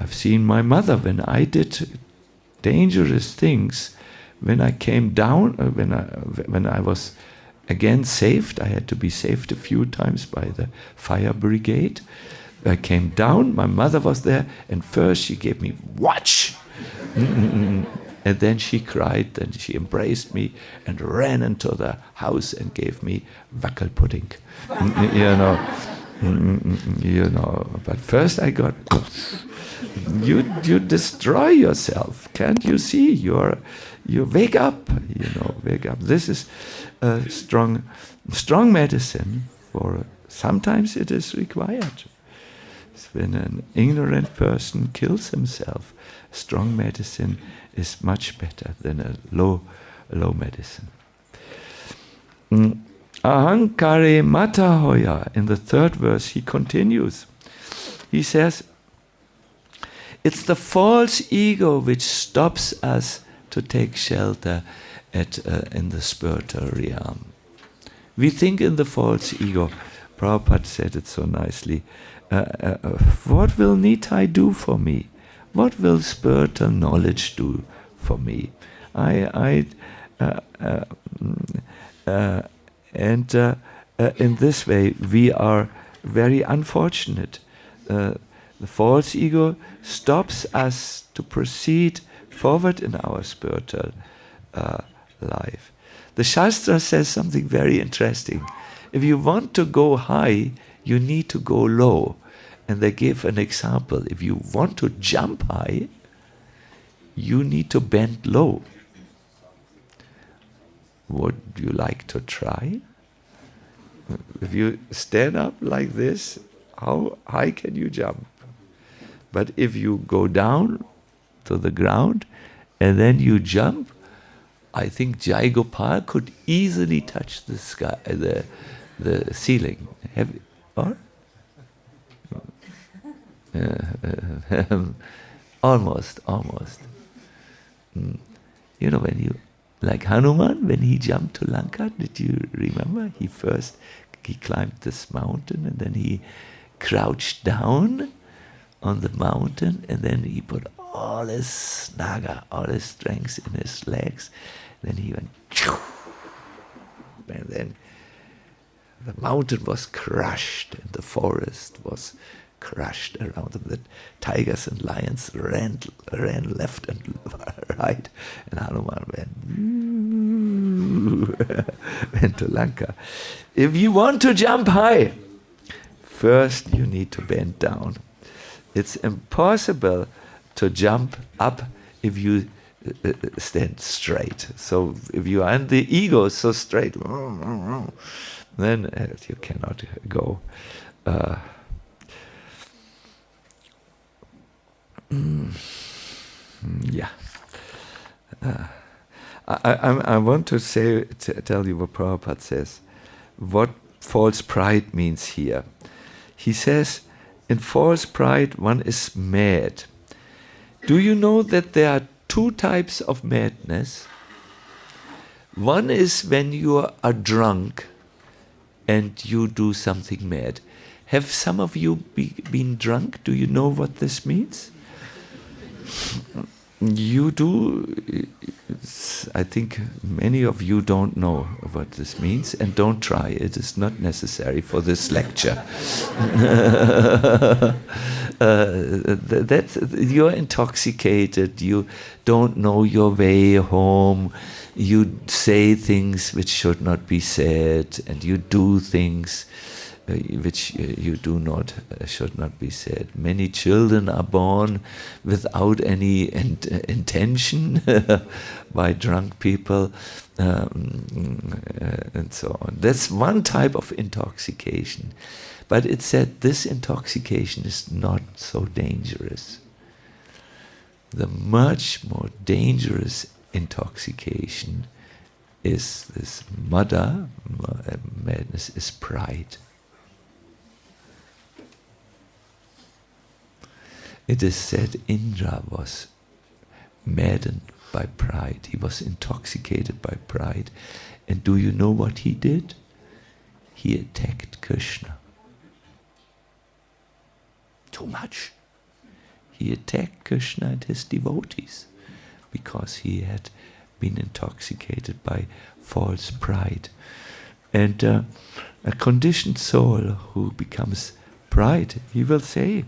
I've seen my mother when I did dangerous things. When I came down, when I was again saved, I had to be saved a few times by the fire brigade. I came down, my mother was there, and first she gave me, watch! And then she cried, then she embraced me and ran into the house and gave me wackelpudding. But first I got, you destroy yourself. Can't you see? You wake up, wake up. This is a strong medicine for, sometimes it is required. When an ignorant person kills himself, strong medicine is much better than a low medicine. Ahankare matahoya. In the third verse, he continues. He says, it's the false ego which stops us to take shelter in the spiritual realm. We think in the false ego. Prabhupada said it so nicely. What will Nitai do for me? What will spiritual knowledge do for me? In this way, we are very unfortunate. The false ego stops us to proceed forward in our spiritual life. The Shastra says something very interesting. If you want to go high, you need to go low. And they give an example. If you want to jump high, you need to bend low. Would you like to try? If you stand up like this, how high can you jump? But if you go down to the ground and then you jump, I think Jai Gopal could easily touch the sky, the ceiling. Almost. When you, like Hanuman, when he jumped to Lanka, did you remember? He climbed this mountain and then he crouched down on the mountain and then he put all his naga, all his strength in his legs. Then he went, and then the mountain was crushed and the forest was crushed around him. The tigers and lions ran left and right, and Hanuman went to Lanka. If you want to jump high, first you need to bend down. It's impossible to jump up if you stand straight. So if you are in the ego so straight, then you cannot go yeah. I want to tell you what Prabhupada says. What false pride means here. He says, in false pride one is mad. Do you know that there are two types of madness? One is when you are drunk and you do something mad. Have some of you been drunk? Do you know what this means? You do. I think many of you don't know what this means, and don't try. It is not necessary for this lecture. You're intoxicated. You don't know your way home. You say things which should not be said, and you do things which you do not should not be said. Many children are born without any intention by drunk people, and so on. That's one type of intoxication. But it said this intoxication is not so dangerous. The much more dangerous intoxication is this madness, is pride. It is said Indra was maddened by pride. He was intoxicated by pride. And do you know what he did? He attacked Krishna. Too much. He attacked Krishna and his devotees because he had been intoxicated by false pride. And a conditioned soul who becomes pride, he will say,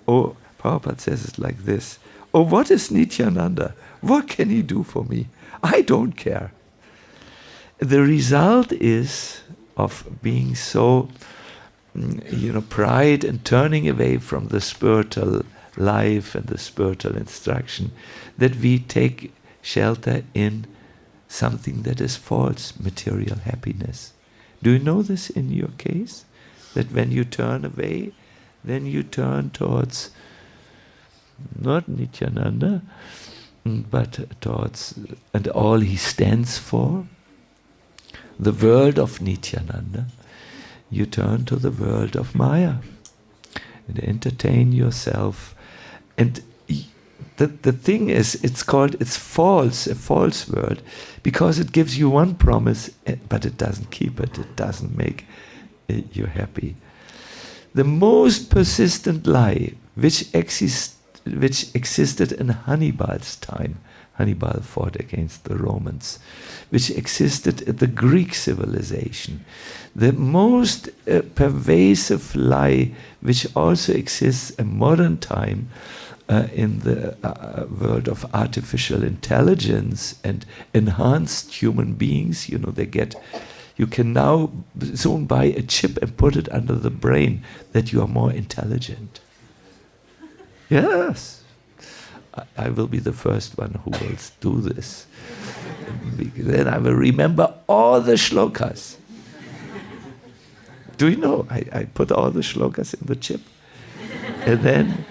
oh, Prabhupada says it like this, oh, what is Nityananda? What can he do for me? I don't care. The result is of being so, pride and turning away from the spiritual life and the spiritual instruction, that we take shelter in something that is false, material happiness. Do you know this in your case? That when you turn away, then you turn towards not Nityananda, but towards, and all he stands for, the world of Nityananda. You turn to the world of Maya and entertain yourself. And the thing is, it's false, a false world, because it gives you one promise, but it doesn't keep it. It doesn't make you happy. The most persistent lie, which existed in Hannibal's time, Hannibal fought against the Romans, which existed in the Greek civilization. The most pervasive lie, which also exists in modern time in the world of artificial intelligence and enhanced human beings, you can now soon buy a chip and put it under the brain that you are more intelligent. Yes, I will be the first one who will do this. Then I will remember all the shlokas. Do you know? I put all the shlokas in the chip. And then,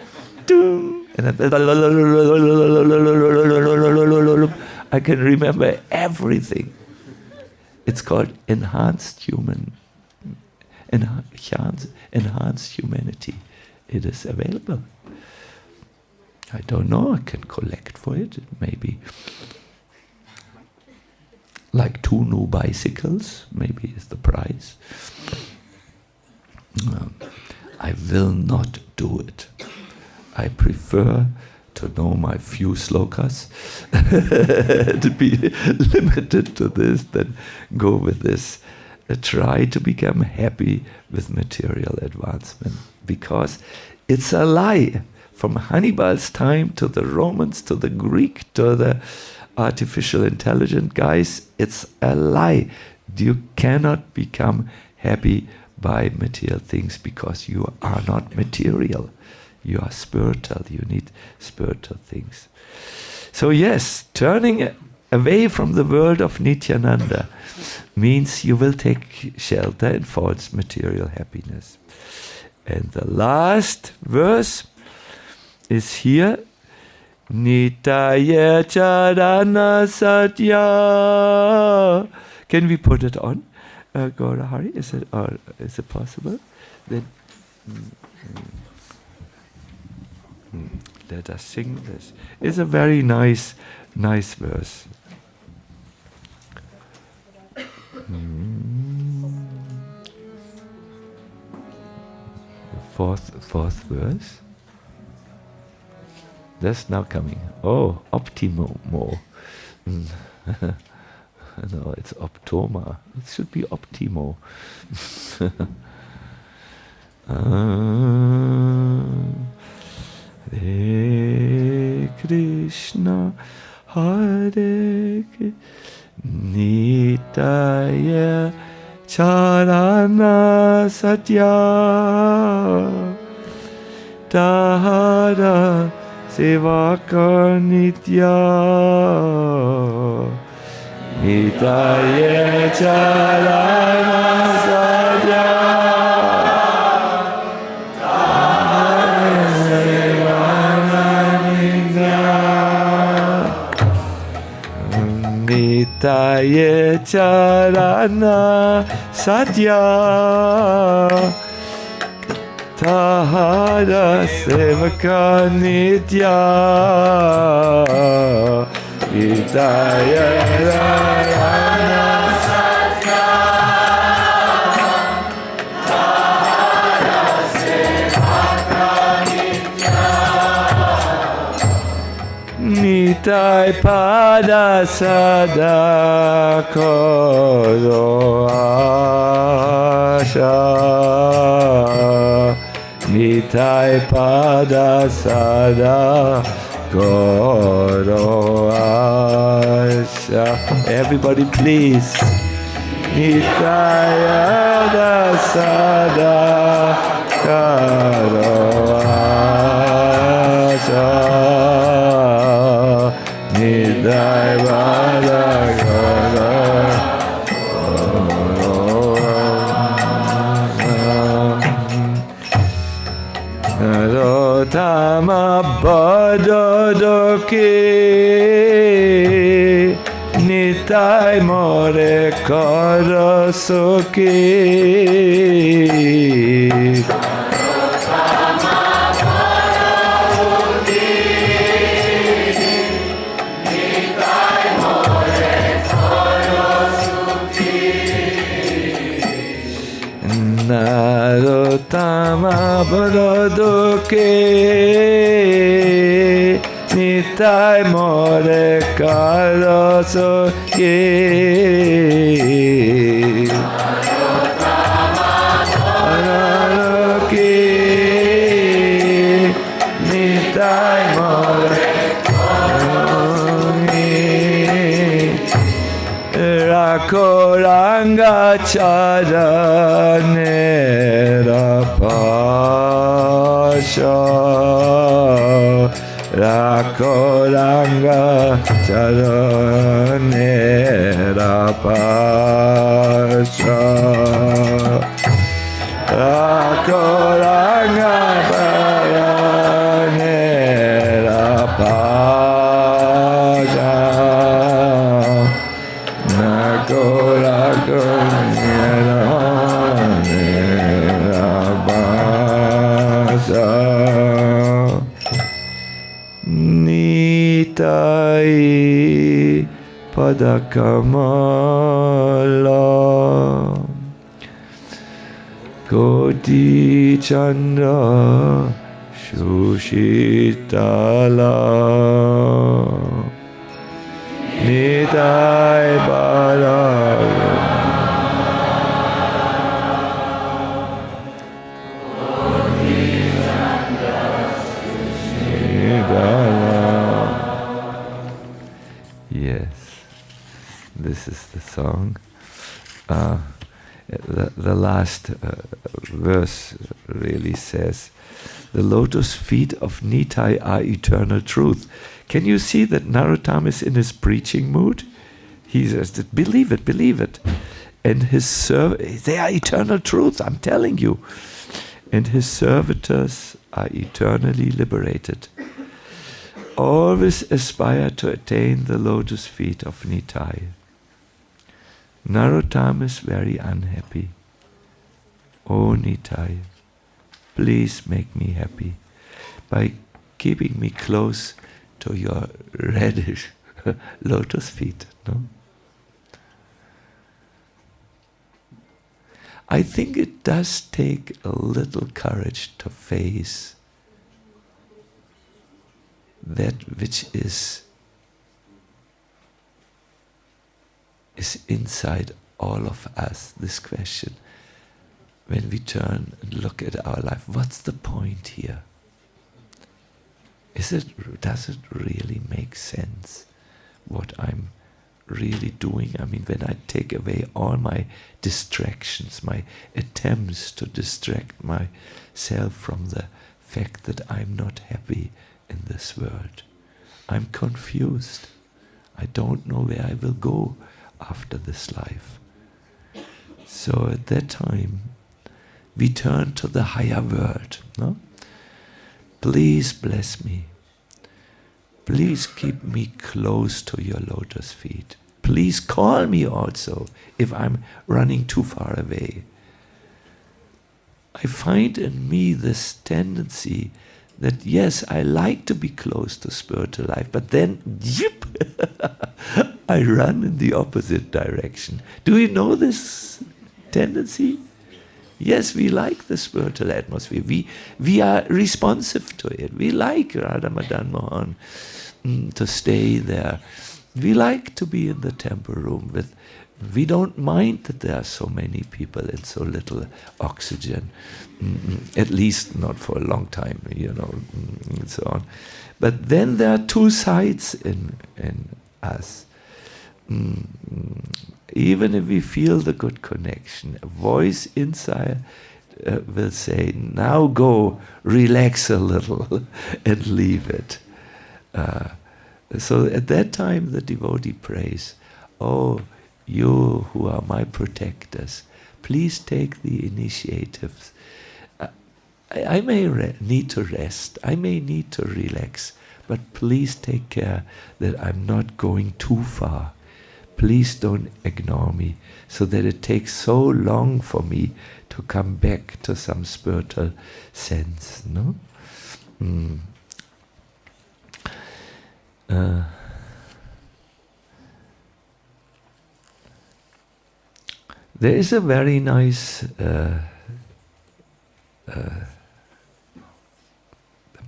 I can remember everything. It's called enhanced humanity. It is available. I don't know, I can collect for it. Maybe like 2 new bicycles, maybe is the price. I will not do it. I prefer to know my few slokas, to be limited to this, than go with this. Try to become happy with material advancement, because it's a lie. From Hannibal's time to the Romans, to the Greek, to the artificial intelligent guys, it's a lie. You cannot become happy by material things because you are not material. You are spiritual. You need spiritual things. So yes, turning away from the world of Nityananda means you will take shelter in false material happiness. And the last verse is here. Nitaya Charana Satya. Can we put it on? Gaurahari, is it possible? Then let us sing this. It's a very nice verse. Fourth verse. That's now coming. Oh, optimo. No, it's optoma. It should be optimo. Hare Krishna, Hare Krishna, Nitaya Charana Satya, Tahara Sevaka Nitya, Nitaya Charana Satya, Tahara Sevaka Nitya, Nitaya Charana Satya, Tahara Sevaka Nitya, Nitaya Charana Satya, Tahara Sevaka Nitya, Nitai Pada Sada Koro Asha, Nitai Pada Sada Koro Asha. Everybody please. Nitai Pada Sada Koro Asha, Nitai Pada Koro Narotama Badodoke, Nitai More Korosuke, Narotama Badodoke, Nitai More Korosuke, Badodoke, Nitai More Rakoranga Charanera Pasha, Rakoranga Charanera Pasha, Rakoranga Charanera Pasha, Nitai Padakamala Koti Chandra Shushitala, Nitai Padakamala Yes, this is the song. The last verse really says, the lotus feet of Nitai are eternal truth. Can you see that Narottam is in his preaching mood? He says, believe it. And his they are eternal truth, I'm telling you. and his servitors are eternally liberated. Always aspire to attain the lotus feet of Nitai. Narottam is very unhappy. Oh Nitai, please make me happy by keeping me close to your reddish lotus feet. No? I think it does take a little courage to face that which is inside all of us, this question. When we turn and look at our life, what's the point here? Does it really make sense what I'm really doing? I mean, when I take away all my distractions, my attempts to distract myself from the fact that I'm not happy in this world. I'm confused. I don't know where I will go after this life. So at that time, we turn to the higher world. No? Please bless me. Please keep me close to your lotus feet. Please call me also if I'm running too far away. I find in me this tendency that yes, I like to be close to spiritual life, but then, yip, I run in the opposite direction. Do you know this tendency? Yes, we like the spiritual atmosphere. We are responsive to it. We like Radha Madan Mohan to stay there. We like to be in the temple room with. We don't mind that there are so many people and so little oxygen, at least not for a long time, and so on. But then there are two sides in us. Even if we feel the good connection, a voice inside will say, now go, relax a little and leave it. So at that time the devotee prays, oh, you who are my protectors, please take the initiatives. I may need to rest, I may need to relax, but please take care that I'm not going too far. Please don't ignore me, so that it takes so long for me to come back to some spiritual sense. No? There is a very nice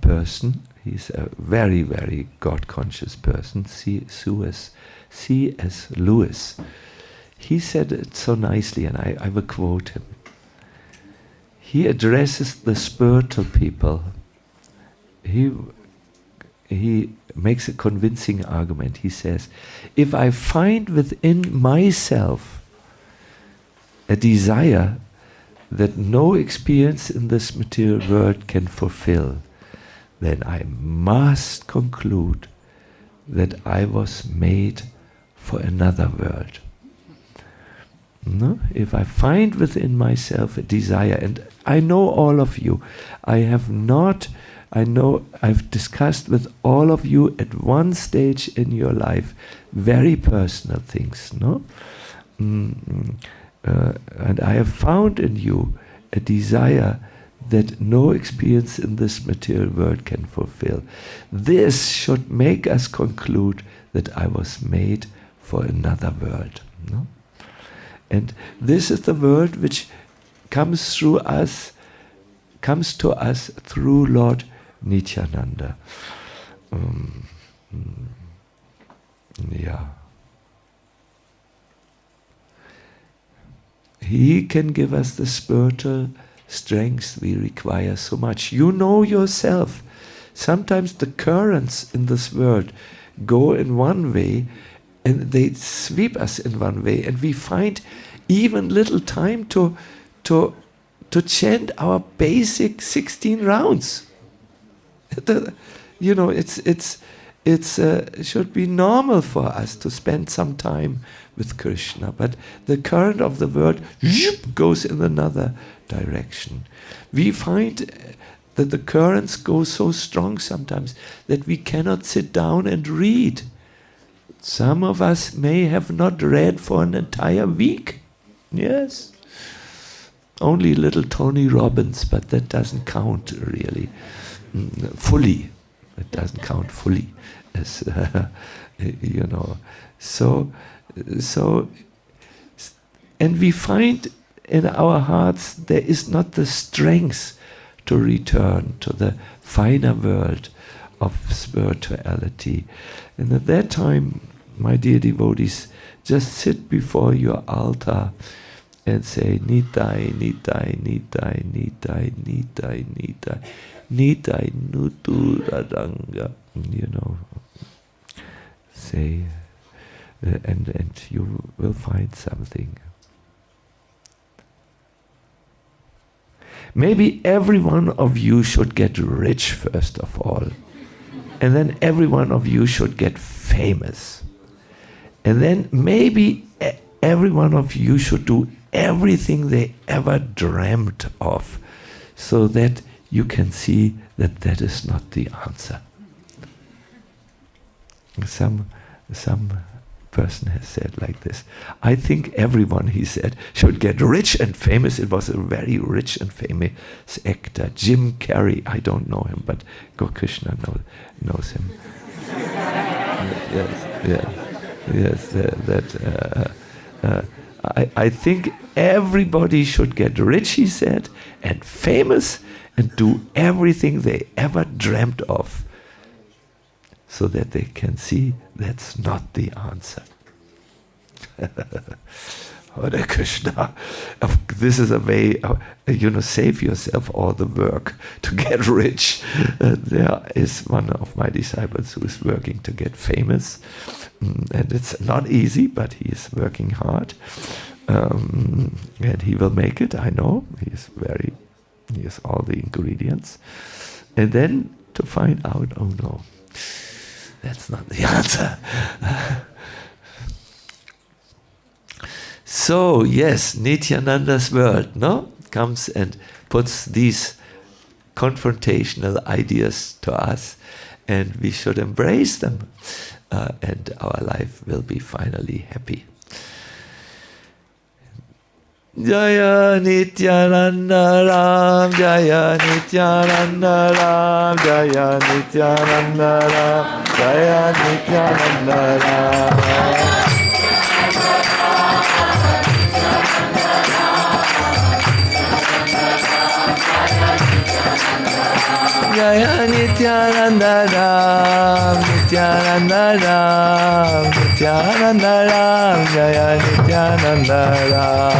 person. He's a very, very God-conscious person. C.S. Lewis. He said it so nicely, and I will quote him. He addresses the spiritual people. He makes a convincing argument. He says, if I find within myself a desire that no experience in this material world can fulfill, then I must conclude that I was made for another world. No? If I find within myself a desire, and I know all of you, I've discussed with all of you at one stage in your life very personal things, no? And I have found in you a desire that no experience in this material world can fulfill. This should make us conclude that I was made for another world. No? And this is the world which comes to us through Lord Nityananda. Yeah. He can give us the spiritual strength we require so much. You know yourself. Sometimes the currents in this world go in one way and they sweep us in one way, and we find even little time to chant our basic 16 rounds. it should be normal for us to spend some time with Krishna, but the current of the world goes in another direction. We find that the currents go so strong sometimes that we cannot sit down and read. Some of us may have not read for an entire week. Yes. Only little Tony Robbins, but that doesn't count really fully. It doesn't count fully, as you know. So, and we find in our hearts there is not the strength to return to the finer world of spirituality. And at that time, my dear devotees, just sit before your altar and say, Nitai, Nitai, Nitai, Nitai, Nitai, Nitai, Nitai, Nutu Radanga. You know, say, and you will find something. Maybe every one of you should get rich first of all. And then every one of you should get famous. And then maybe every one of you should do everything they ever dreamt of, so that you can see that that is not the answer. Some person has said like this, I think everyone, he said, should get rich and famous. It was a very rich and famous actor, Jim Carrey. I don't know him, but Gokrishna knows him. Yes, I think everybody should get rich, he said, and famous, and do everything they ever dreamt of, so that they can see that's not the answer. Hare Krishna. This is a way, save yourself all the work to get rich. There is one of my disciples who is working to get famous. And it's not easy, but he is working hard. And he will make it, I know. He has all the ingredients. And then to find out, oh no, that's not the answer. So, yes, Nityananda's world, comes and puts these confrontational ideas to us, and we should embrace them, and our life will be finally happy. Jaya Nityananda Ram, Jaya Nityananda Ram, Jaya Nityananda Ram, Jaya Nityananda Ram. Jaya Nityananda Ram, Nityananda Ram, Nityananda Ram, Jaya Nityananda Ram.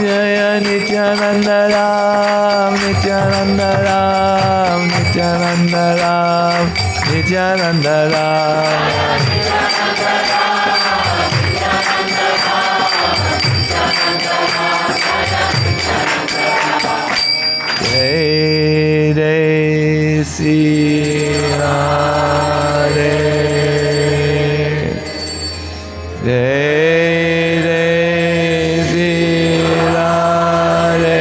Jaya Nityananda Ram, Nityananda Ram, Nityananda Ram, Nityananda Ram. Jai Jai Sri Radhe, Jai Jai Sri Radhe,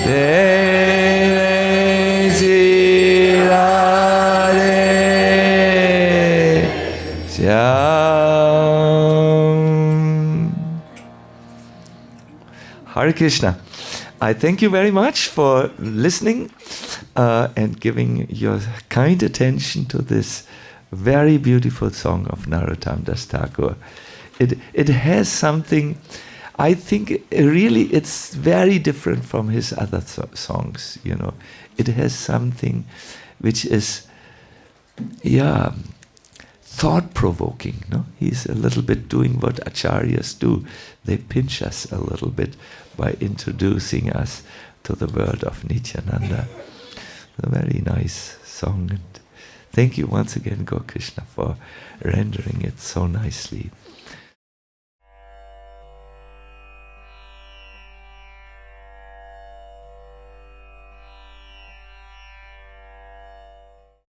Jai Jai Sri Radhe, Shyam. Hare Krishna. I thank you very much for listening and giving your kind attention to this very beautiful song of Narottam Das Thakur. It has something, I think really it's very different from his other songs, It has something which is, thought-provoking, He's a little bit doing what acharyas do. They pinch us a little bit by introducing us to the world of Nityananda. A very nice song, and thank you once again, Gokrishna, for rendering it so nicely.